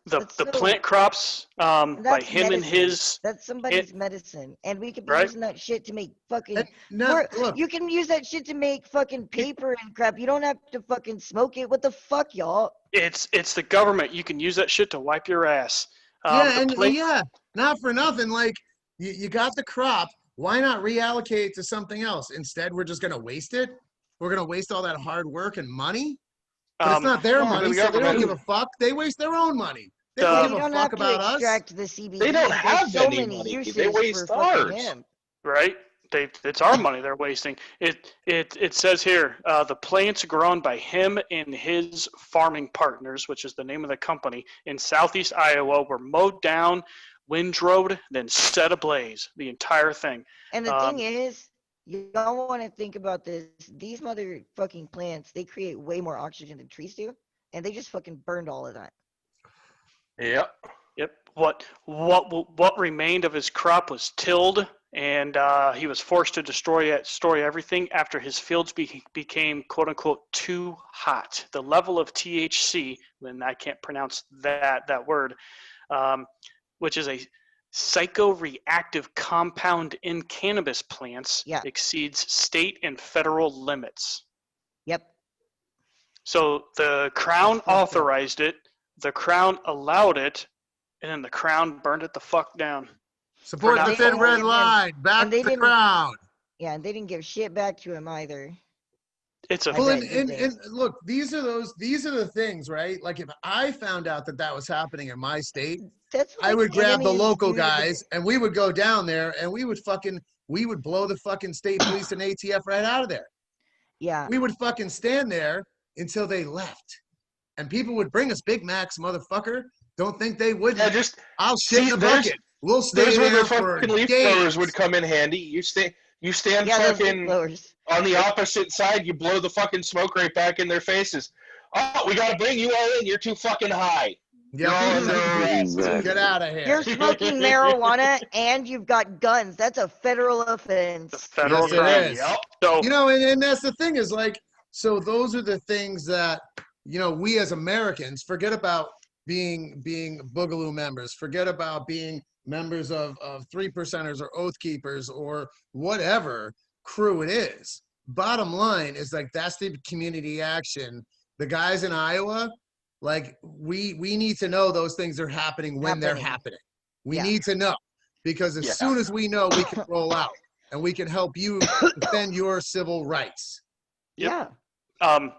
The plant crops by him and his. That's somebody's medicine. And we could be Right? using that shit to make fucking. Look, You can use that shit to make fucking paper and crap. You don't have to fucking smoke it. What the fuck, y'all? It's the government. You can use that shit to wipe your ass. Not for nothing. Like you got the crop. Why not reallocate to something else? Instead, we're just gonna waste it. We're gonna waste all that hard work and money. But it's not their money, so they don't give a fuck. They waste their own money. They don't give a fuck about us. Extract the CBD. They don't have so any many money. uses They waste for fucking ours. hemp. Right? It's our money they're wasting. It says here, the plants grown by him and his farming partners, which is the name of the company, in southeast Iowa were mowed down, windrowed, then set ablaze. The entire thing. And the thing is, y'all want to think about this. These motherfucking plants, they create way more oxygen than trees do, and they just fucking burned all of that. Yep. What remained of his crop was tilled, and he was forced to destroy everything after his fields became quote unquote too hot. The level of THC, and I can't pronounce that word, which is a psychoreactive compound in cannabis plants, exceeds state and federal limits. Yep. So the Crown authorized it, the Crown allowed it, and then the Crown burned it the fuck down. Support the Thin Red Line. Back the Crown. Yeah, and they didn't give shit back to him either. It's a and look, these are the things, right? Like if I found out that was happening in my state, I would grab the local guys and we would go down there and we would blow the fucking state police and ATF right out of there. Yeah. We would fucking stand there until they left. And people would bring us Big Macs, motherfucker. Don't think they wouldn't. I'll shake the bucket. We'll stay there for fucking leaf blowers would come in handy. You stand fucking on the opposite side. You blow the fucking smoke right back in their faces. Oh, we gotta bring you all in. You're too fucking high. Yeah, get out of here. You're smoking marijuana and you've got guns. That's a federal offense. The federal crime. Yep. So, and that's the thing is like, so those are the things that, we as Americans forget about being Boogaloo members, forget about being members of 3%ers or Oath Keepers or whatever crew it is. Bottom line is like, that's the community action. The guys in Iowa, like we need to know those things are happening when they're happening. We need to know, because as soon as we know, we can roll out and we can help you defend your civil rights. Yep. Yeah.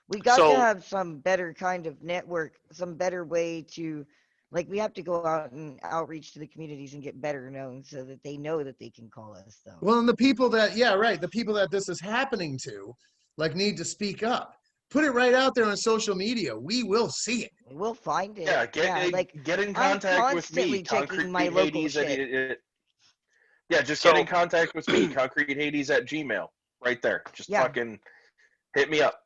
We got to have some better kind of network, some better way to, like, we have to go out and outreach to the communities and get better known so that they know that they can call us, though. Well, and the people that this is happening to, like, need to speak up. Put it right out there on social media. We will see it. We'll find it. Yeah, get in contact with me. Checking my local shit. Get in contact with me. ConcreteHades@gmail. Right there. Just fucking hit me up.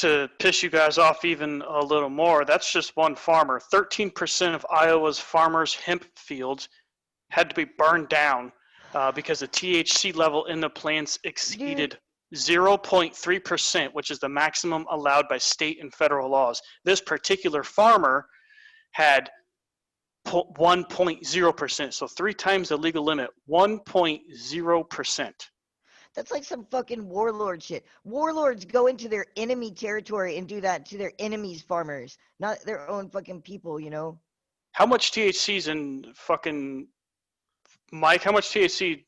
To piss you guys off even a little more, that's just one farmer. 13% of Iowa's farmers' hemp fields had to be burned down because the THC level in the plants exceeded 0.3%, which is the maximum allowed by state and federal laws. This particular farmer had 1.0%, so 3 times the legal limit, 1.0%. That's like some fucking warlord shit. Warlords go into their enemy territory and do that to their enemies' farmers, not their own fucking people, How much THC's in fucking Mike? How much THC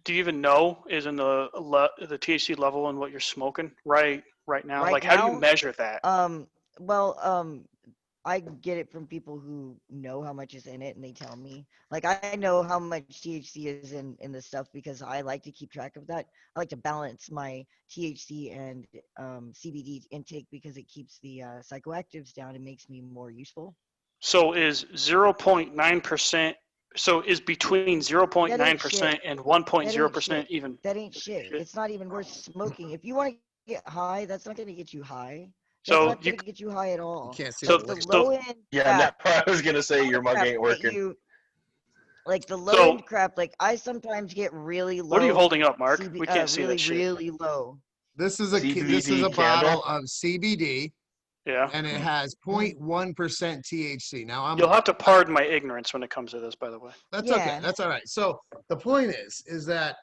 do you even know is in the THC level in what you're smoking right right now? Right Like, how do now? you measure that? I get it from people who know how much is in it, and they tell me. Like, I know how much THC is in the stuff because I like to keep track of that. I like to balance my THC and CBD intake because it keeps the psychoactives down and makes me more useful. So is 0.9%? So is between 0.9% and 1.0% even? That ain't shit. It's not even worth smoking. If you want to get high, that's not going to get you high. That's So not going to get you high at all. You can't see So- Like the the low end Yeah, no, crap, I was gonna say your mug crap ain't that working. like the low So- end crap, like I sometimes get really low. What are you holding up, Mark? CB We can't see really, that shit. Really low. This is a CBD bottle candle? of CBD, Yeah. and it has 0.1% THC. Now You'll have to pardon my ignorance when it comes to this, by the way. That's okay. Yeah. That's all right. So the point is that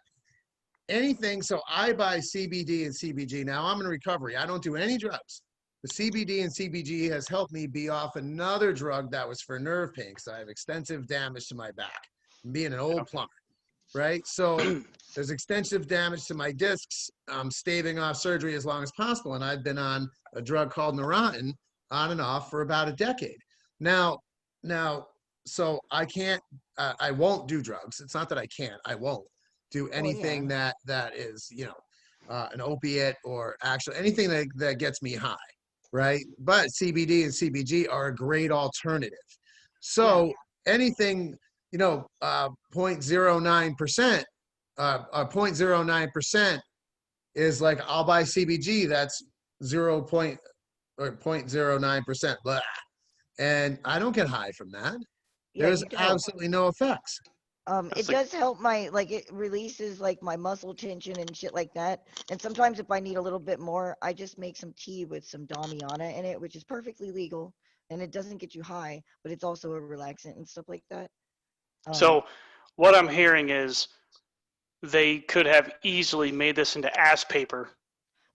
anything. So I buy CBD and CBG. Now I'm in recovery. I don't do any drugs. The CBD and CBG has helped me be off another drug that was for nerve pain because I have extensive damage to my back, being an old plumber, right? So there's extensive damage to my discs. I'm staving off surgery as long as possible, and I've been on a drug called Neurontin on and off for about a decade. Now, so I can't, I won't do drugs. It's not that I can't. I won't do anything that is, an opiate or actually anything that gets me high. Right. But CBD and CBG are a great alternative. So anything, 0.09%, 0.09% is like, I'll buy CBG. That's 0.09%. Blah. And I don't get high from that. There's absolutely no effects. It does help it releases like my muscle tension and shit like that. And sometimes if I need a little bit more, I just make some tea with some Damiana in it, which is perfectly legal. And it doesn't get you high, but it's also a relaxant and stuff like that. So what I'm hearing is they could have easily made this into ass paper.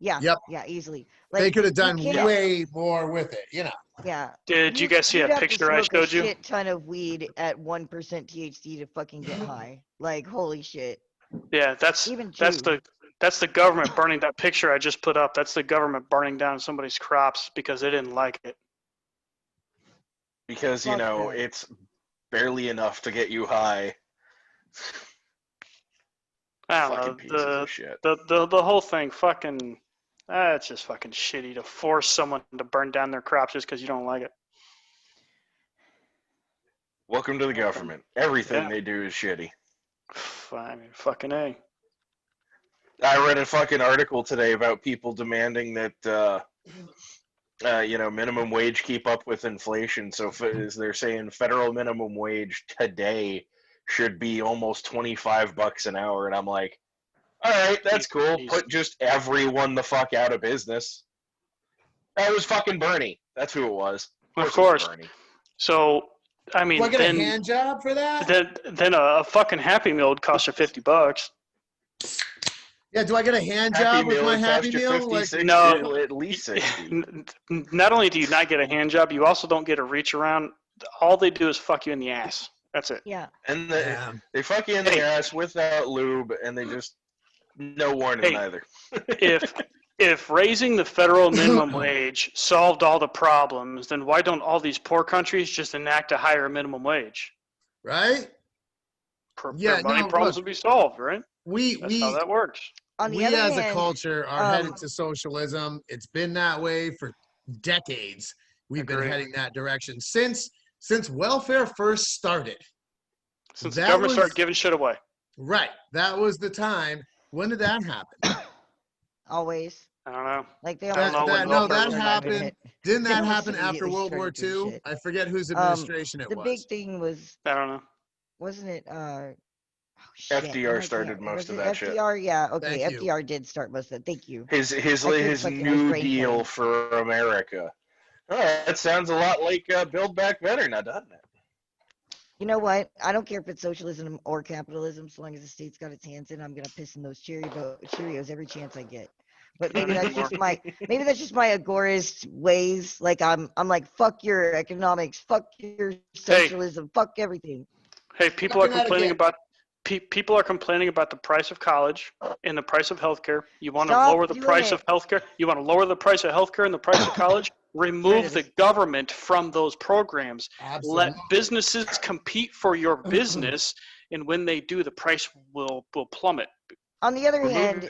Yeah. Yep. Yeah, easily. They could have done way more with it, Yeah. Did you guys see you'd that have to picture I smoke a showed you? shit ton of weed at 1% THC to fucking get high. Like, holy shit. Yeah, that's the government burning that picture I just put up. That's the government burning down somebody's crops because they didn't like it. Because, it's barely enough to get you high. I don't Fucking know. pieces of shit. The whole thing fucking it's just fucking shitty to force someone to burn down their crops just because you don't like it. Welcome to the government. Everything they do is shitty. I mean, fucking A. I read a fucking article today about people demanding that, minimum wage keep up with inflation. So they're saying federal minimum wage today should be almost $25 an hour. And I'm like, all right, that's cool. Put just everyone the fuck out of business. That was fucking Bernie. That's who it was. Of course. Bernie. So, I mean, do I get a hand job for that? Then a fucking Happy Meal would cost you $50. Yeah, do I get a hand job with my Happy Meal? 50, 60, No, at least 60. Not only do you not get a hand job, you also don't get a reach around. All they do is fuck you in the ass. That's it. Yeah. And they fuck you in the ass without lube, and they just no warning either. If raising the federal minimum wage solved all the problems, then why don't all these poor countries just enact a higher minimum wage? Right? Their money problems would be solved, right? That's how that works. We as a culture are headed to socialism. It's been that way for decades. We've been heading that direction since welfare first started. Since the government started giving shit away. Right. That was the time. When did that happen? Always. I don't know. Like they that happened. Didn't that happen after World War II? I forget whose administration it was. The big thing was. I don't know. Wasn't it? FDR started most of that shit. FDR, yeah. Okay, FDR did start most of it. Thank you. His New Deal for America. Oh, that sounds a lot like Build Back Better, now doesn't it? You know what? I don't care if it's socialism or capitalism, so long as the state's got its hands in. I'm gonna piss in those Cheerios every chance I get. But maybe that's just my agorist ways. Like I'm like, fuck your economics, fuck your socialism, fuck everything. Hey, people are complaining about People are complaining about the price of college and the price of healthcare. You want to Stop lower the doing price it. of healthcare? You want to lower the price of healthcare and the price of college? Remove the government from those programs. Absolutely. Let businesses compete for your business, and when they do, the price will plummet. On the other hand,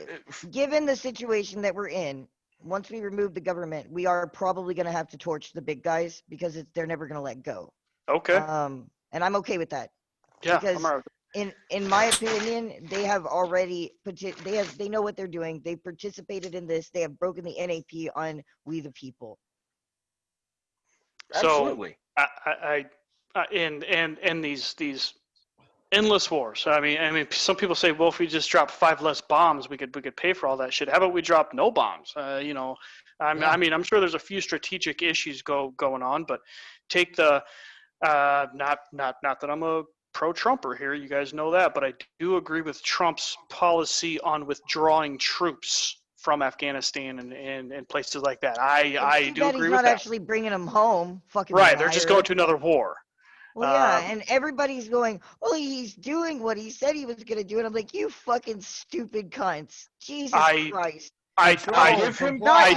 given the situation that we're in, once we remove the government, we are probably going to have to torch the big guys because they're never going to let go. Okay. And I'm okay with that. Yeah. Because in my opinion, they have already they know what they're doing. They participated in this. They have broken the NAP on we the people. Absolutely. So I and these endless wars. I mean, some people say, well, if we just drop 5 less bombs, we could pay for all that shit. How about we drop no bombs? I mean, I'm sure there's a few strategic issues going on, but take the not that I'm a pro-Trumper here, you guys know that, but I do agree with Trump's policy on withdrawing troops from Afghanistan and places like that. I do agree he's with not that. actually bringing them home. Fucking Right, they're just going to another war. Well, yeah, and everybody's going, well, he's doing what he said he was going to do. And I'm like, you fucking stupid cunts. Jesus Christ. I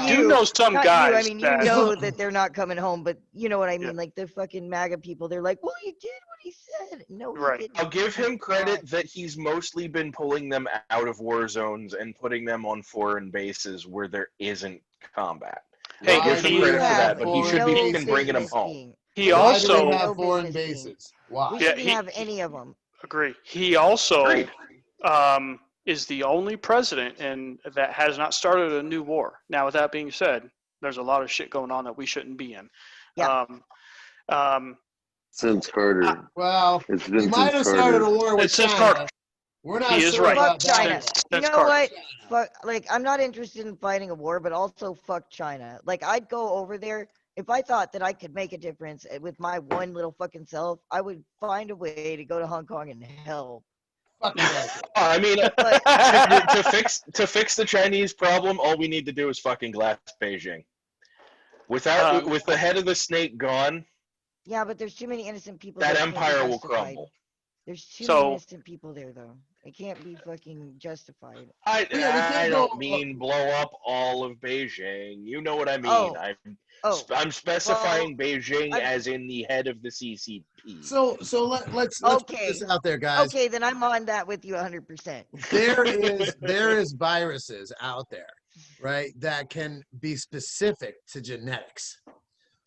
do know some guys. You. I mean, you know that they're not coming home, but you know what I mean? Yeah. Like the fucking MAGA people, they're like, well, he did what he said. No, he didn't. I'll give him credit that he's mostly been pulling them out of war zones and putting them on foreign bases where there isn't combat. Hey, I'll give him credit for that, but he should be bringing them home. He also have foreign bases. Why? We shouldn't have any of them. Agree. He also is the only president that has not started a new war. Now, with that being said, there's a lot of shit going on that we shouldn't be in. Yeah. Since Carter. He might have started a war with China. We're not sure about China. You know what? Fuck, I'm not interested in fighting a war, but also fuck China. Like, I'd go over there. If I thought that I could make a difference with my one little fucking self, I would find a way to go to Hong Kong and help. I mean, to fix the Chinese problem, all we need to do is fucking glass Beijing. With the head of the snake gone. Yeah, but there's too many innocent people. That empire will crumble. There's too many innocent people there, though. It can't be fucking justified. I don't mean blow up all of Beijing. You know what I mean. I'm specifying Beijing as in the head of the CCP. So let's put this out there, guys. Okay, then I'm on that with you 100%. There is viruses out there, right, that can be specific to genetics.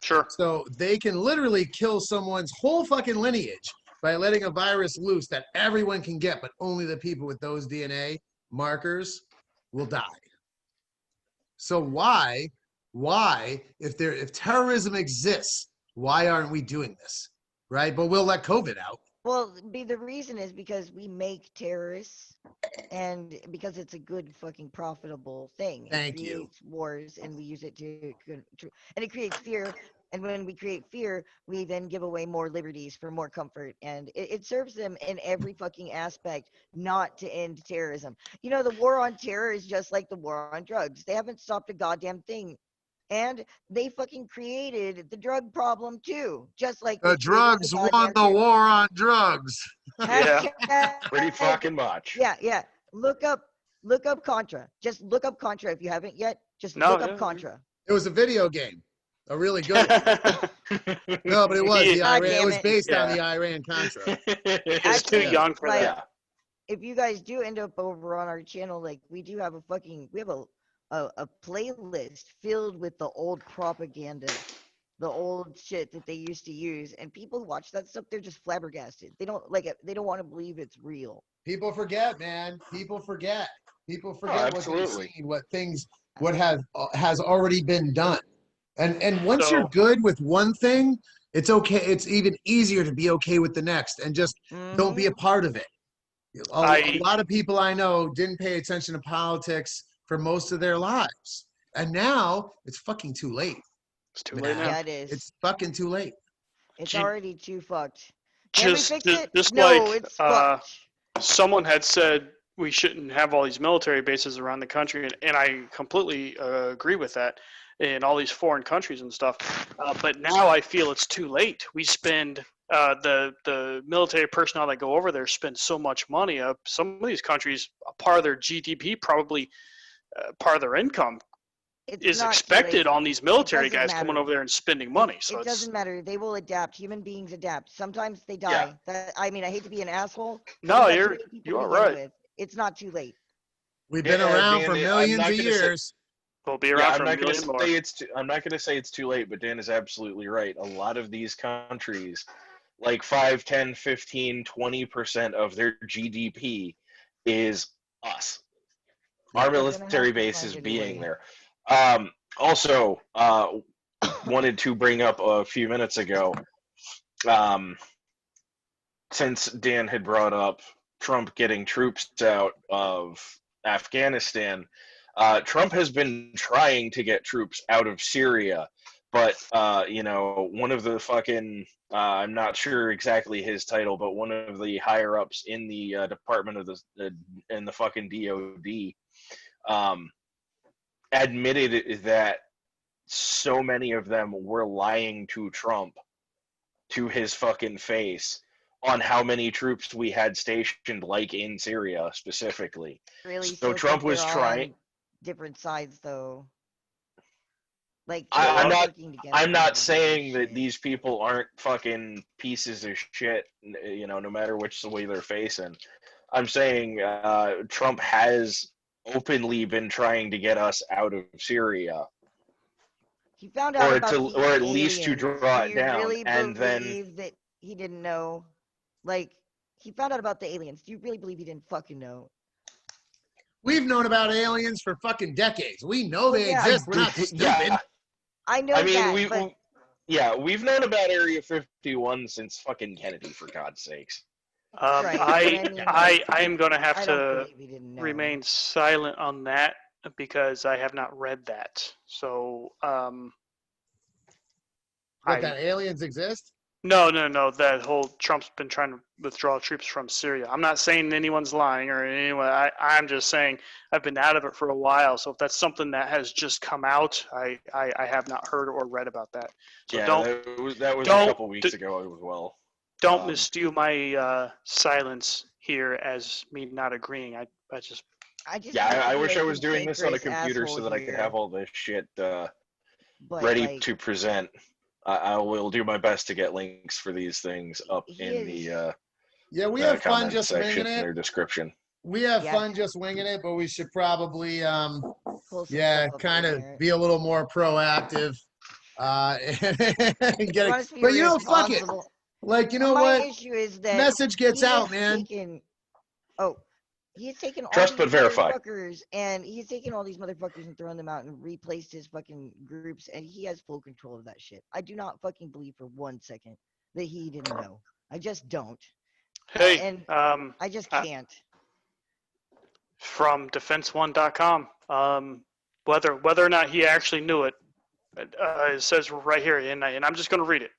Sure. So they can literally kill someone's whole fucking lineage by letting a virus loose that everyone can get, but only the people with those DNA markers will die. So why, if terrorism exists, why aren't we doing this, right? But we'll let COVID out. Well, the reason is because we make terrorists, and because it's a good fucking profitable thing. Thank you. It creates wars, and we use it and it creates fear. And when we create fear, we then give away more liberties for more comfort. And it serves them in every fucking aspect not to end terrorism. You know, the war on terror is just like the war on drugs. They haven't stopped a goddamn thing. And they fucking created the drug problem too. Just like the drugs won the war on drugs. Yeah, pretty fucking much. Yeah. Look up Contra. Just look up Contra if you haven't yet. Just look up Contra. It was a video game. A really good one. No, but it was the Iran. It was based on the Iran Contra. It's too young for that. If you guys do end up over on our channel, like we do have a playlist filled with the old propaganda, the old shit that they used to use, and people who watch that stuff, they're just flabbergasted. They don't like it. They don't want to believe it's real. People forget, man. People forget what they've seen, what has already been done. And once you're good with one thing, it's okay. It's even easier to be okay with the next, and just don't be a part of it. A lot of people I know didn't pay attention to politics for most of their lives, and now it's fucking too late. It's too late now. Yeah, it is. It's fucking too late. It's already too fucked. Just someone had said we shouldn't have all these military bases around the country, and I completely agree with that. In all these foreign countries and stuff. But now I feel it's too late. We spend the military personnel that go over there spend so much money. Some of these countries, a part of their GDP, probably part of their income, is expected on these military guys coming over there and spending money. So it doesn't matter. They will adapt. Human beings adapt. Sometimes they die. Yeah. I hate to be an asshole. No, you are right. It's not too late. We've been around for millions of years. We'll be around for a million more. I'm not going to say it's too late, but Dan is absolutely right. A lot of these countries, like 5, 10, 15, 20% of their GDP is us. Our military base is being there. Also, wanted to bring up a few minutes ago, since Dan had brought up Trump getting troops out of Afghanistan, Trump has been trying to get troops out of Syria, but, one of the fucking, I'm not sure exactly his title, but one of the higher-ups in the Department of in the fucking DOD, admitted that so many of them were lying to Trump to his fucking face on how many troops we had stationed, like in Syria specifically. Really? So Trump was trying different sides, though. Like I'm not saying that these people aren't fucking pieces of shit, no matter which way they're facing. I'm saying Trump has openly been trying to get us out of Syria. He found out or at least to draw it down, really and then that he didn't know. Like, he found out about the aliens. Do you really believe he didn't fucking know? We've known about aliens for fucking decades. We know they exist. We're not stupid. Yeah. I know. We've known about Area 51 since fucking Kennedy, for God's sakes. I am going to have to remain silent on that because I have not read that. So, that aliens exist? No. That whole Trump's been trying to withdraw troops from Syria. I'm not saying anyone's lying or anyone. I'm just saying I've been out of it for a while. So if that's something that has just come out, I have not heard or read about that. So that was a couple weeks ago as well. Don't misview my silence here as me not agreeing. I wish I was doing this on a computer so that I could have all this shit ready to present. I will do my best to get links for these things up in the we have fun just section winging it. Their description. We have fun just winging it, but we should probably kind of be a little more proactive and get it. But fuck it. Like, what? Issue is that message gets out, man. He's taken all Trust these but verify. motherfuckers, and he's taken all these motherfuckers and thrown them out and replaced his fucking groups, and he has full control of that shit. I do not fucking believe for 1 second that he didn't know. I just don't. Hey, I just can't. From defense1.com, whether or not he actually knew it, it says right here, and I'm just going to read it.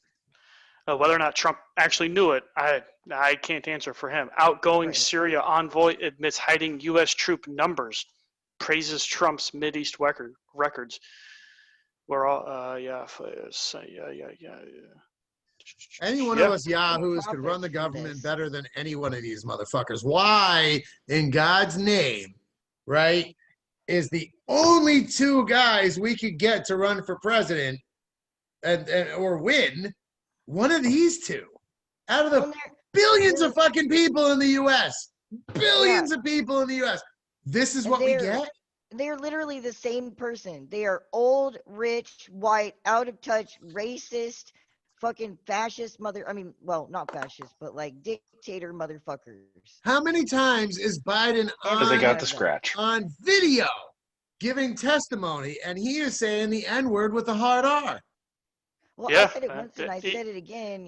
Whether or not Trump actually knew it, I can't answer for him. Outgoing Syria envoy admits hiding U.S. troop numbers, praises Trump's Mideast records. We're all, Any one of us yahoos could run the government better than any one of these motherfuckers. Why, in God's name, right, is the only two guys we could get to run for president or win one of these two out of the billions of fucking people in the U.S. Billions of people in the U.S. This is what we get? They're literally the same person. They are old, rich, white, out of touch, racist, fucking fascist not fascist, but like dictator motherfuckers. How many times is Biden they got the scratch on video giving testimony and he is saying the N-word with a hard R? Well, I said it once and I said it again.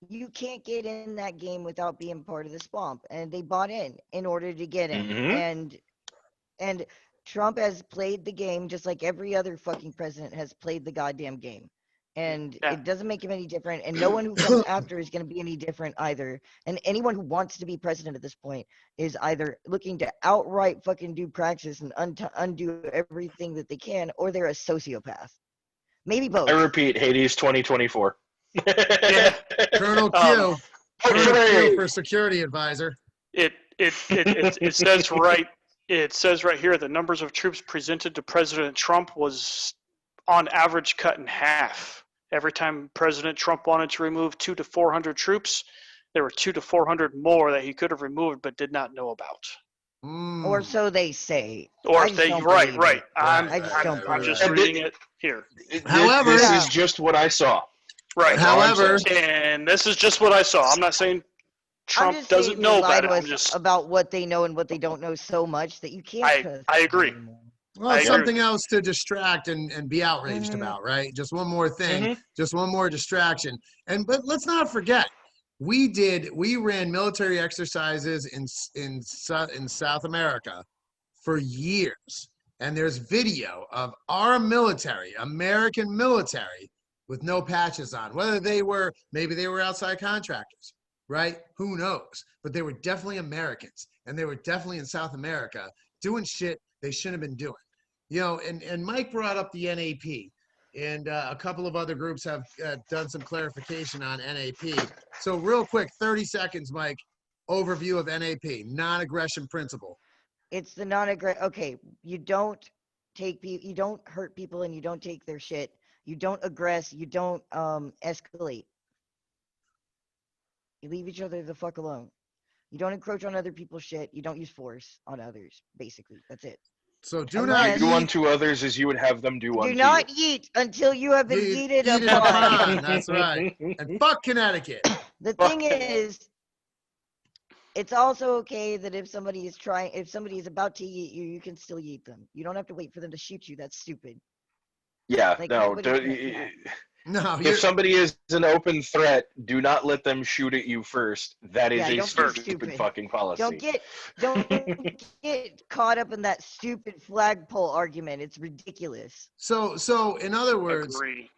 You can't get in that game without being part of the swamp, and they bought in order to get in. Mm-hmm. And Trump has played the game just like every other fucking president has played the goddamn game. And it doesn't make him any different, and no one who comes after is going to be any different either. And anyone who wants to be president at this point is either looking to outright fucking do praxis and undo everything that they can, or they're a sociopath. Maybe both. I repeat, Hades 2024. Yeah. Colonel Q. Colonel Q for security advisor. It says right. It says right here the numbers of troops presented to President Trump was on average cut in half. Every time President Trump wanted to remove 200 to 400 troops, there were 200 to 400 more that he could have removed but did not know about. Or so they say. Or right. I'm just reading it here. However, this is just what I saw. Right. However, and this is just what I saw. I'm not saying Trump doesn't know about it. I'm just about what they know and what they don't know so much that you can't. I agree. Well, something else to distract and be outraged about, right? Just one more thing, just one more distraction. But let's not forget, we ran military exercises in South America for years, and there's video of our military, American military, with no patches on. Whether maybe they were outside contractors, right? Who knows? But they were definitely Americans, and they were definitely in South America doing shit they shouldn't have been doing. And Mike brought up the NAP, and a couple of other groups have done some clarification on NAP. So real quick, 30 seconds, Mike, overview of NAP, non-aggression principle. It's the non-aggression. Okay, you don't hurt people, and you don't take their shit. You don't aggress. You don't escalate. You leave each other the fuck alone. You don't encroach on other people's shit. You don't use force on others. Basically, that's it. So do not do unto others as you would have them do unto you. Do not yeet until you have been yeeted upon. That's right. And fuck Connecticut. The thing is, it's also okay that if somebody is about to yeet you, you can still yeet them. You don't have to wait for them to shoot you. That's stupid. Yeah, Like, no. No, if somebody is an open threat, do not let them shoot at you first. That is a stupid fucking policy. Don't get caught up in that stupid flagpole argument. It's ridiculous. So in other words, Agree.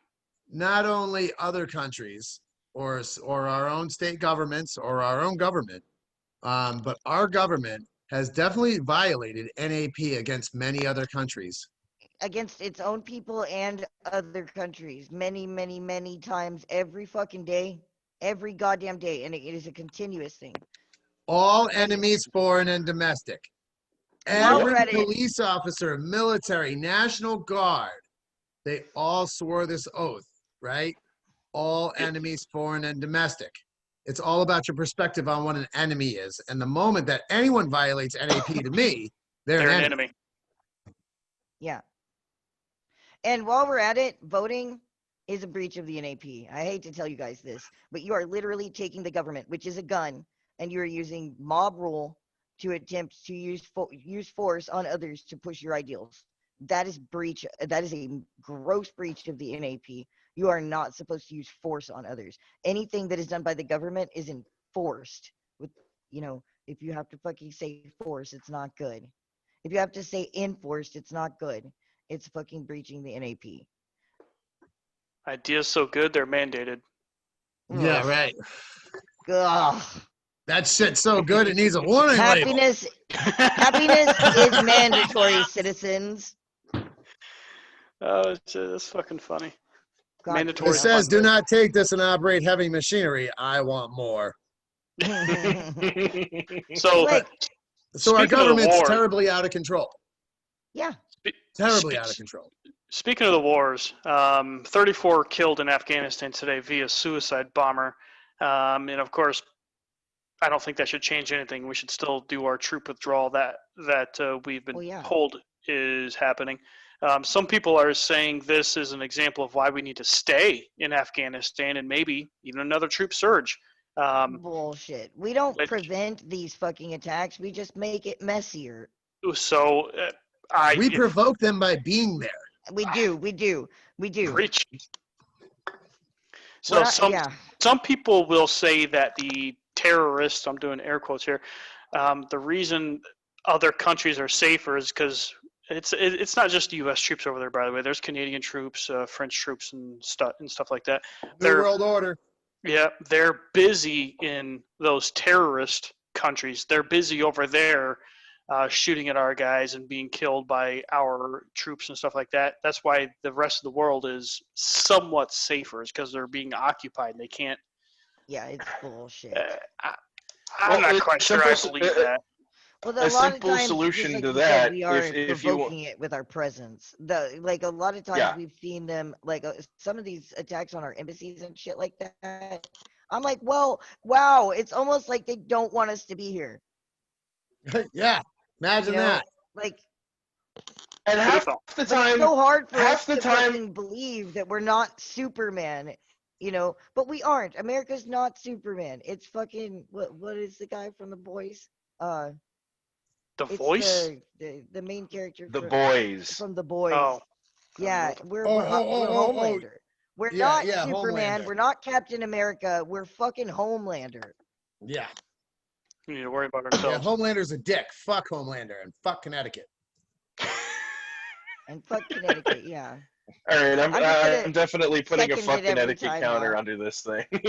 Not only other countries or our own state governments or our own government, but our government has definitely violated NAP against many other countries. Against its own people and other countries many, many, many times every fucking day, every goddamn day, and it is a continuous thing. All enemies, foreign and domestic. Every police officer, military, National Guard, they all swore this oath, right? All enemies, foreign and domestic. It's all about your perspective on what an enemy is. And the moment that anyone violates NAP to me, they're an enemy. Yeah. And while we're at it, voting is a breach of the NAP. I hate to tell you guys this, but you are literally taking the government, which is a gun, and you are using mob rule to attempt to use force on others to push your ideals. That is breach. That is a gross breach of the NAP. You are not supposed to use force on others. Anything that is done by the government is enforced. If you have to fucking say force, it's not good. If you have to say enforced, it's not good. It's fucking breaching the NAP. Ideas so good, they're mandated. Yeah, right. Ugh. That shit's so good, it needs a warning label. Happiness is mandatory, citizens. Oh, that's fucking funny. God, Mandatory. It says, do not take this and operate heavy machinery. I want more. So our government's terribly out of control. Yeah. Terribly out of control. Speaking of the wars, 34 killed in Afghanistan today via suicide bomber. And of course, I don't think that should change anything. We should still do our troop withdrawal that we've been told is happening. Some people are saying this is an example of why we need to stay in Afghanistan and maybe even another troop surge. Bullshit. We don't prevent these fucking attacks. We just make it messier. So we provoke them by being there. We do. Preach. So some people will say that the terrorists, I'm doing air quotes here, the reason other countries are safer is because it's not just U.S. troops over there, by the way. There's Canadian troops, French troops, and stuff like that. New World Order. Yeah, they're busy in those terrorist countries. They're busy over there shooting at our guys and being killed by our troops and stuff like that. That's why the rest of the world is somewhat safer, is because they're being occupied and they can't. Yeah, it's bullshit. I'm not quite sure I believe that. Well, a simple solution just like to you that, said, we are if you provoking it with our presence. Like a lot of times we've seen them, like some of these attacks on our embassies and shit like that. I'm like, well, wow, it's almost like they don't want us to be here. Yeah, imagine that. Like, and half the time, it's so hard for us to fucking believe that we're not Superman, but we aren't. America's not Superman. It's fucking what is the guy from the Boys? The Voice? The main character. The Boys. From the Boys. Oh. Yeah, we're Homelander. We're not Superman. Homelander. We're not Captain America. We're fucking Homelander. Yeah. We need to worry about ourselves. Yeah, Homelander's a dick. Fuck Homelander and fuck Connecticut. And fuck Connecticut, yeah. All right, I'm definitely putting a fuck Connecticut counter under this thing. We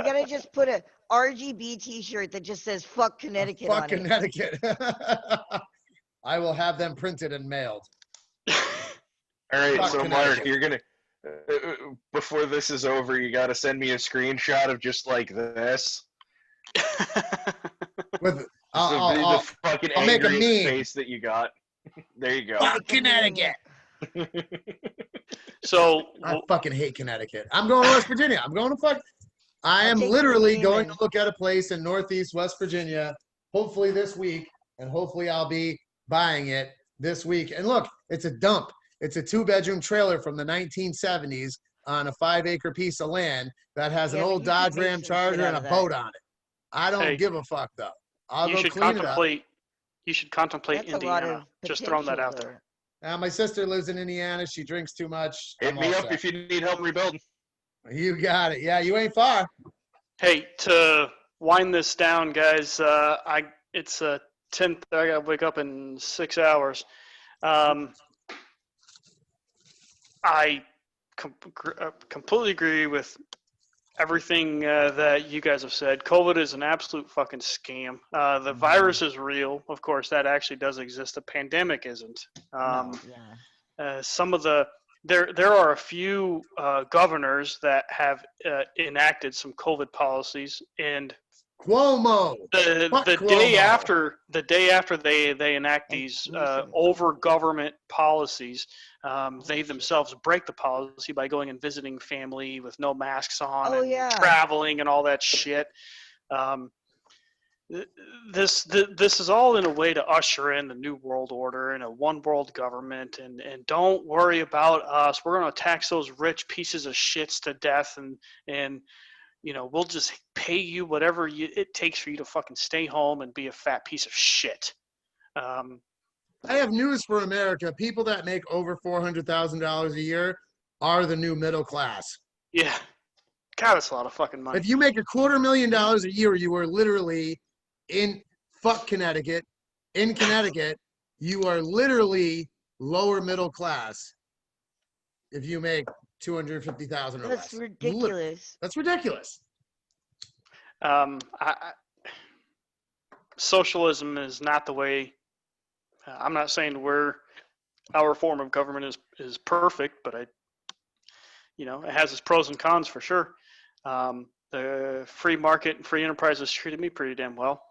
gotta just put a RGB T-shirt that just says "fuck Connecticut" on it. Fuck Connecticut. I will have them printed and mailed. All right, so Mark, you're gonna before this is over, you gotta send me a screenshot of just like this. With the fucking I'll make a angry meme. face that you got. There you go. Fuck Connecticut. So I fucking hate Connecticut. I'm going to West Virginia. I am literally going to look at a place in Northeast West Virginia, hopefully this week, and hopefully I'll be buying it this week. And look, it's a dump. It's a 2-bedroom trailer from the 1970s on a 5-acre piece of land that has an old Dodge Ram Charger and a boat on it. I don't give a fuck, though. I'll go clean it up. You should contemplate Indiana. Just throwing that out there. My sister lives in Indiana. She drinks too much. Hit me up if you need help rebuilding. You got it. Yeah, you ain't far. Hey, to wind this down, guys, it's 10th. I gotta wake up in 6 hours. I completely agree with everything that you guys have said. COVID is an absolute fucking scam. The virus is real. Of course, that actually does exist. The pandemic isn't. Some of there are a few governors that have enacted some COVID policies, and Cuomo. The day after they enact these over government policies, they themselves break the policy by going and visiting family with no masks on, traveling and all that shit. This is all in a way to usher in the new world order and a one world government, and don't worry about us. We're going to tax those rich pieces of shits to death, and we'll just pay you whatever it takes for you to fucking stay home and be a fat piece of shit. I have news for America. People that make over $400,000 a year are the new middle class. Yeah. God, that's a lot of fucking money. If you make $250,000 a year, you are literally in Connecticut. In Connecticut, you are literally lower middle class if you make $250,000 or less. That's ridiculous. That's ridiculous. Socialism is not the way. I'm not saying our form of government is perfect, but it has its pros and cons for sure. The free market and free enterprise has treated me pretty damn well.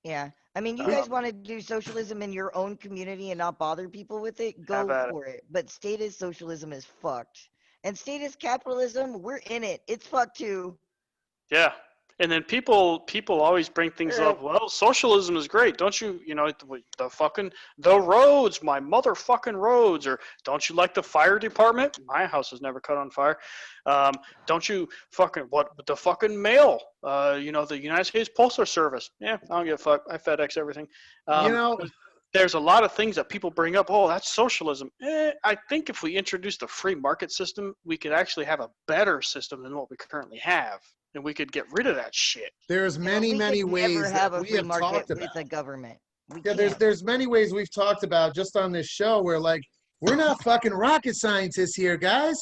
Yeah. I mean, you guys want to do socialism in your own community and not bother people with it? Go for it. But statist socialism is fucked. And statist capitalism, we're in it. It's fucked too. Yeah. And then people always bring things up. Well, socialism is great. Don't you, the roads, my motherfucking roads. Or don't you like the fire department? My house was never caught on fire. Don't you the fucking mail? The United States Postal Service. Yeah, I don't give a fuck. I FedEx everything. There's a lot of things that people bring up. Oh, that's socialism. I think if we introduced a free market system, we could actually have a better system than what we currently have. And we could get rid of that shit. There's many ways that we have talked about. With the government. There's many ways we've talked about just on this show where we're not fucking rocket scientists here, guys.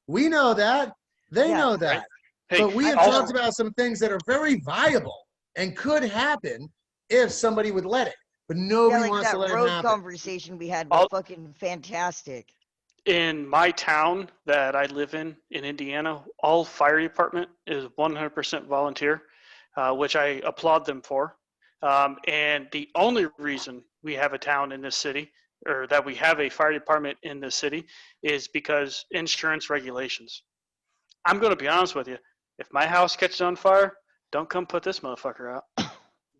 We know that. They know that. Hey, but we have talked about some things that are very viable and could happen if somebody would let it. But nobody wants to let it that road happen. conversation we had was fucking fantastic. In my town that I live in Indiana, all fire department is 100% volunteer, which I applaud them for. And the only reason we have a town in this city, or that we have a fire department in this city, is because insurance regulations. I'm going to be honest with you. If my house catches on fire, don't come put this motherfucker out.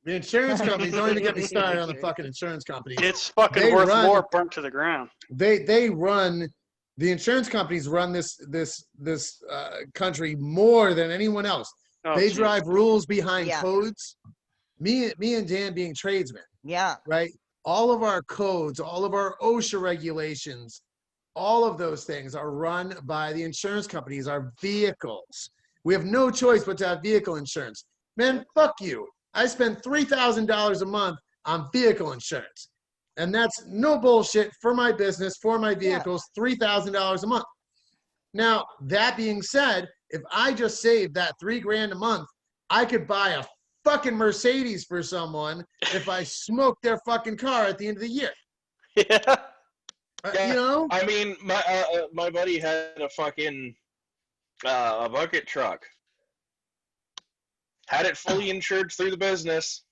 The insurance companies, don't even get me started on the fucking insurance companies. It's fucking worth more burnt to the ground. They run, the insurance companies run this country more than anyone else. They drive rules behind codes. Me and Dan being tradesmen. Yeah. Right? All of our codes, all of our OSHA regulations, all of those things are run by the insurance companies, our vehicles. We have no choice but to have vehicle insurance. Man, fuck you. I spend $3,000 a month on vehicle insurance. And that's no bullshit for my business, for my vehicles, $3,000 a month. Now, that being said, if I just saved that $3,000 a month, I could buy a fucking Mercedes for someone if I smoked their fucking car at the end of the year. Yeah. You know? I mean, my buddy had a fucking a bucket truck. Had it fully insured through the business.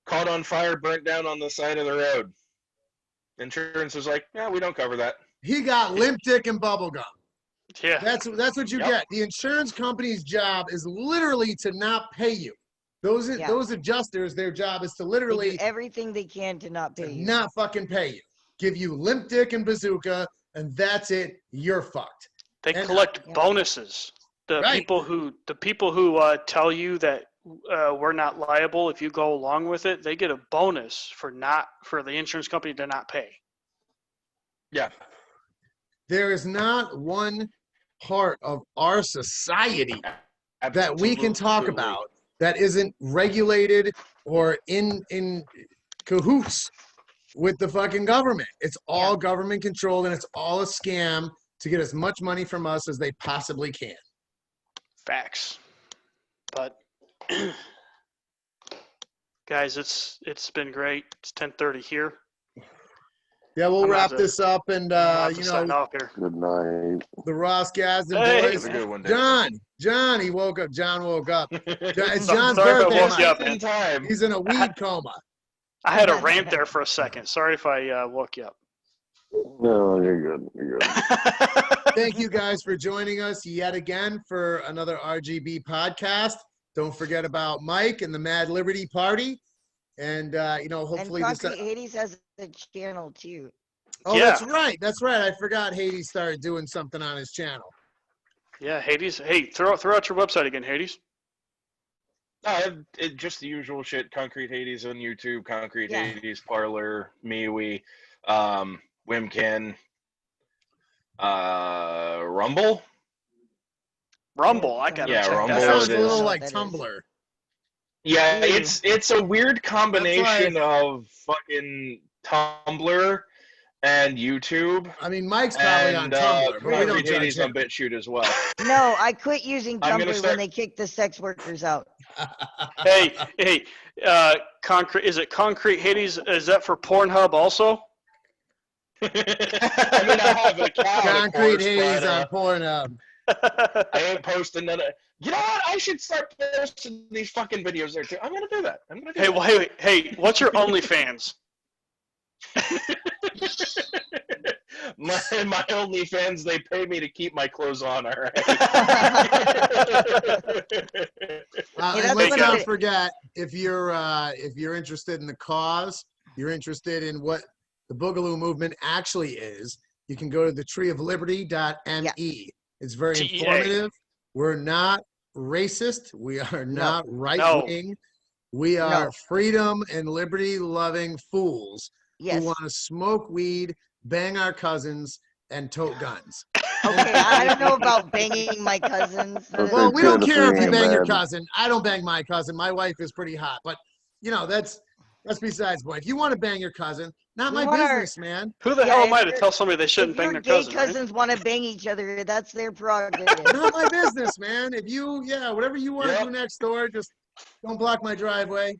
Caught on fire, burnt down on the side of the road. Insurance was like, yeah, we don't cover that. He got limp dick and bubble gum. Yeah. That's what you get. The insurance company's job is literally to not pay you. Those adjusters, their job is to literally do everything they can to not pay you. Not fucking pay you. Give you limp dick and bazooka, and that's it. You're fucked. They collect bonuses. The people who tell you that we're not liable if you go along with it, they get a bonus for the insurance company to not pay. Yeah. There is not one part of our society that we can talk about that isn't regulated or in cahoots with the fucking government. It's all government controlled, and it's all a scam to get as much money from us as they possibly can. Facts. But guys, it's been great. It's 10:30 here. Yeah, we'll wrap this up, and sign off here. Good night. The Ross Gadsden boys. John, he woke up. John woke up. It's John's birthday. He's in a weed coma. I had a rant there for a second. Sorry if I woke you up. No, you're good. You're good. Thank you guys for joining us yet again for another RGB podcast. Don't forget about Mike and the Mad Liberty Party. And, hopefully... And Concrete Hades has a channel, too. Oh, yeah. That's right. I forgot Hades started doing something on his channel. Yeah, Hades. Hey, throw out your website again, Hades. Just the usual shit. Concrete Hades on YouTube, Concrete Hades, Parlor, MeWe, Wimkin, Rumble. I got to check Rumble. That sounds a little like Tumblr. Yeah, it's a weird combination of fucking Tumblr and YouTube. I mean, Mike's probably on Tumblr, but we don't judge him. On BitChute as well. No, I quit using Tumblr when they kicked the sex workers out. Hey, Concrete. Is it Concrete Hades? Is that for Pornhub also? I mean, I have an account. Concrete Hades on Pornhub. I ain't posting none of. You know what? I should start posting these fucking videos there too. I'm gonna do that. Hey, what's your OnlyFans? my OnlyFans, they pay me to keep my clothes on. All right. And let's not forget, if you're interested in the cause, you're interested in what the Boogaloo movement actually is, you can go to the treeofliberty.me. It's very informative. We're not racist. We are not right-wing. No. We are freedom and liberty-loving fools who want to smoke weed, bang our cousins, and tote guns. Okay, I don't know about banging my cousins. Well, we don't care if you bang your cousin. I don't bang my cousin. My wife is pretty hot. But, that's besides the point. If you want to bang your cousin, not my business, man. Who the hell am I to tell somebody they shouldn't bang their cousin? If your gay cousins want to bang each other, that's their prerogative. Not my business, man. If you, whatever you want to do next door, just don't block my driveway.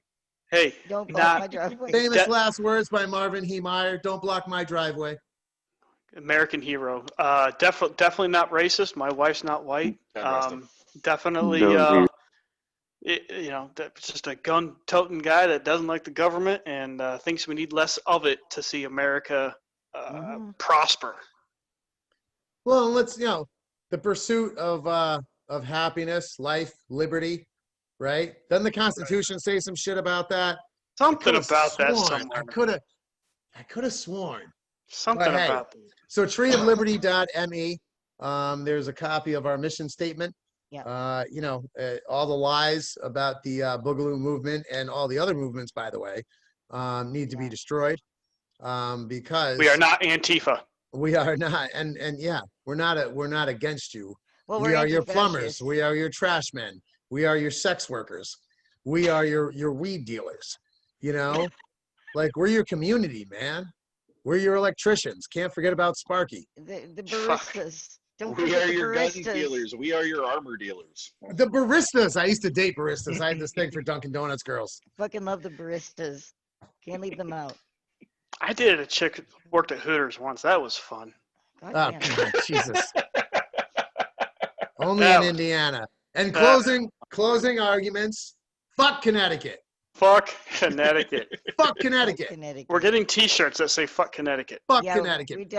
Hey, Don't block my driveway. Famous last words by Marvin Heemeyer. Don't block my driveway. American hero. Definitely not racist. My wife's not white. Definitely, that's just a gun-toting guy that doesn't like the government and thinks we need less of it to see America prosper. Well, let's, the pursuit of happiness, life, liberty, right? Doesn't the Constitution say some shit about that? Something about that somewhere. I could have sworn. Something about that. So treeofliberty.me, there's a copy of our mission statement. Yeah. All the lies about the Boogaloo movement and all the other movements, by the way, need to be destroyed because we are not Antifa. We are not, and yeah, we're not against you. Well, we are your plumbers. We are your trash men. We are your sex workers. We are your weed dealers. Like we're your community, man. We're your electricians. Can't forget about Sparky. The baristas. We are your gun dealers. We are your armor dealers. The baristas. I used to date baristas. I had this thing for Dunkin' Donuts girls. Fucking love the baristas. Can't leave them out. I dated a chick who worked at Hooters once. That was fun. God, Jesus. Only in Indiana. And closing arguments. Fuck Connecticut. Fuck Connecticut. Fuck Connecticut. We're getting T-shirts that say "Fuck Connecticut." Fuck Connecticut.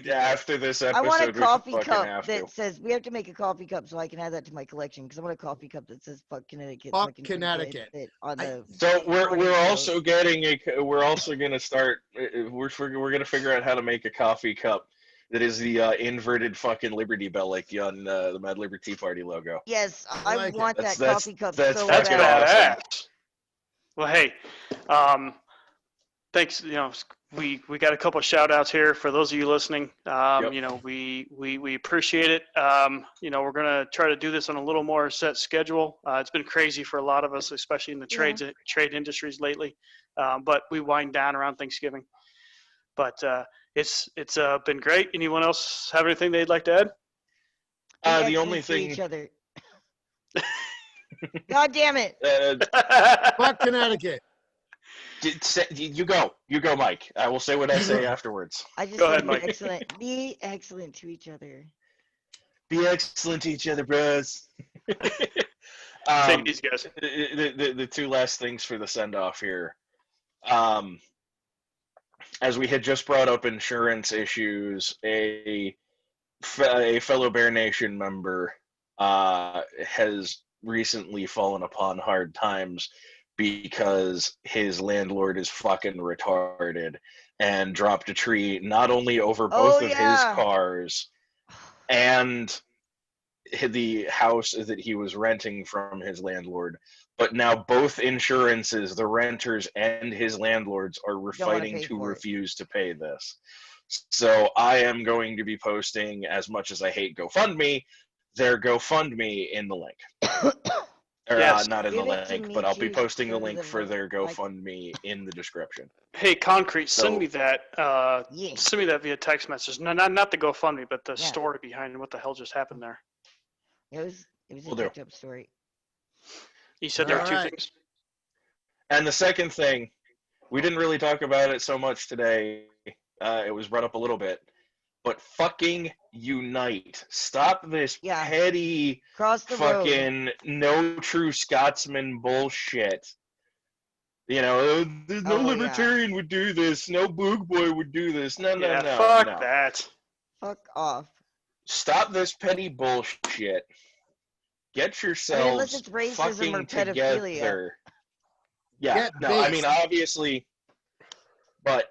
After this episode, I want a coffee cup that says. We have to make a coffee cup so I can add that to my collection because I want a coffee cup that says "Fuck Connecticut." Fuck Connecticut. So we're also getting we're also gonna start. We're gonna figure out how to make a coffee cup that is the inverted fucking Liberty Bell, like on the Mad Liberty Party logo. Yes, I want that coffee cup. That's badass. Well, hey, thanks. We got a couple of shout outs here for those of you listening. We appreciate it. We're gonna try to do this on a little more set schedule. It's been crazy for a lot of us, especially in the trade industries lately. But we wind down around Thanksgiving. But it's been great. Anyone else have anything they'd like to add? The only thing. Each other. God damn it! Fuck Connecticut. You go, Mike. I will say what I say afterwards. I just go ahead, Mike. Be excellent to each other. Be excellent to each other, bros. Take these guys. The two last things for the send off here. As we had just brought up insurance issues, a fellow Bear Nation member has recently fallen upon hard times because his landlord is fucking retarded and dropped a tree not only over both of his cars and the house that he was renting from his landlord, but now both insurances, the renters and his landlords, are fighting to refuse to pay this. So I am going to be posting, as much as I hate GoFundMe, their GoFundMe in the link. Not in the link, but I'll be posting the link for their GoFundMe in the description. Hey, Concrete, send me that. Send me that via text message. No, not the GoFundMe, but the story behind what the hell just happened there. It was a picked up story. You said there were two things. And the second thing, we didn't really talk about it so much today. It was brought up a little bit. But fucking unite. Stop this petty fucking no true Scotsman bullshit. There's no libertarian would do this. No boog boy would do this. No. Fuck that. Fuck off. Stop this petty bullshit. Get yourselves unless it's racism fucking or pedophilia. Together. Yeah, obviously, but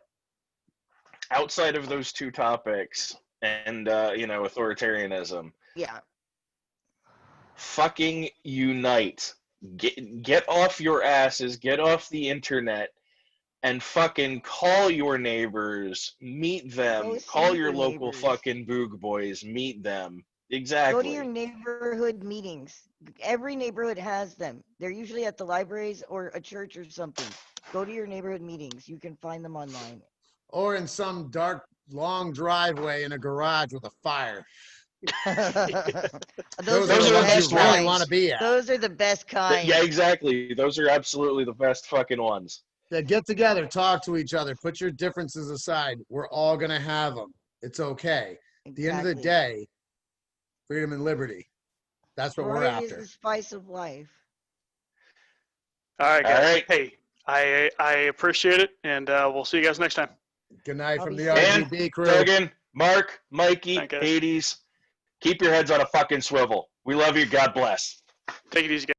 outside of those two topics and, authoritarianism. Yeah. Fucking unite. Get off your asses, get off the internet, and fucking call your neighbors, meet them, call your local neighbors. Fucking boog boys, meet them. Exactly. Go to your neighborhood meetings. Every neighborhood has them. They're usually at the libraries or a church or something. Go to your neighborhood meetings. You can find them online. Or in some dark, long driveway in a garage with a fire. Those are the the ones best you really ones. want to be at. Those are the best kind. Yeah, exactly. Those are absolutely the best fucking ones. Yeah, get together, talk to each other, put your differences aside. We're all going to have them. It's okay. At the end of the day, freedom and liberty. That's what we're Variety after. is the spice of life. All right, guys. All right. Hey, I appreciate it, and we'll see you guys next time. Good night I'll from be the safe. RGB crew. Duggin, Mark, Mikey, Thank you. Hades, keep your heads on a fucking swivel. We love you. God bless. Take it easy, guys.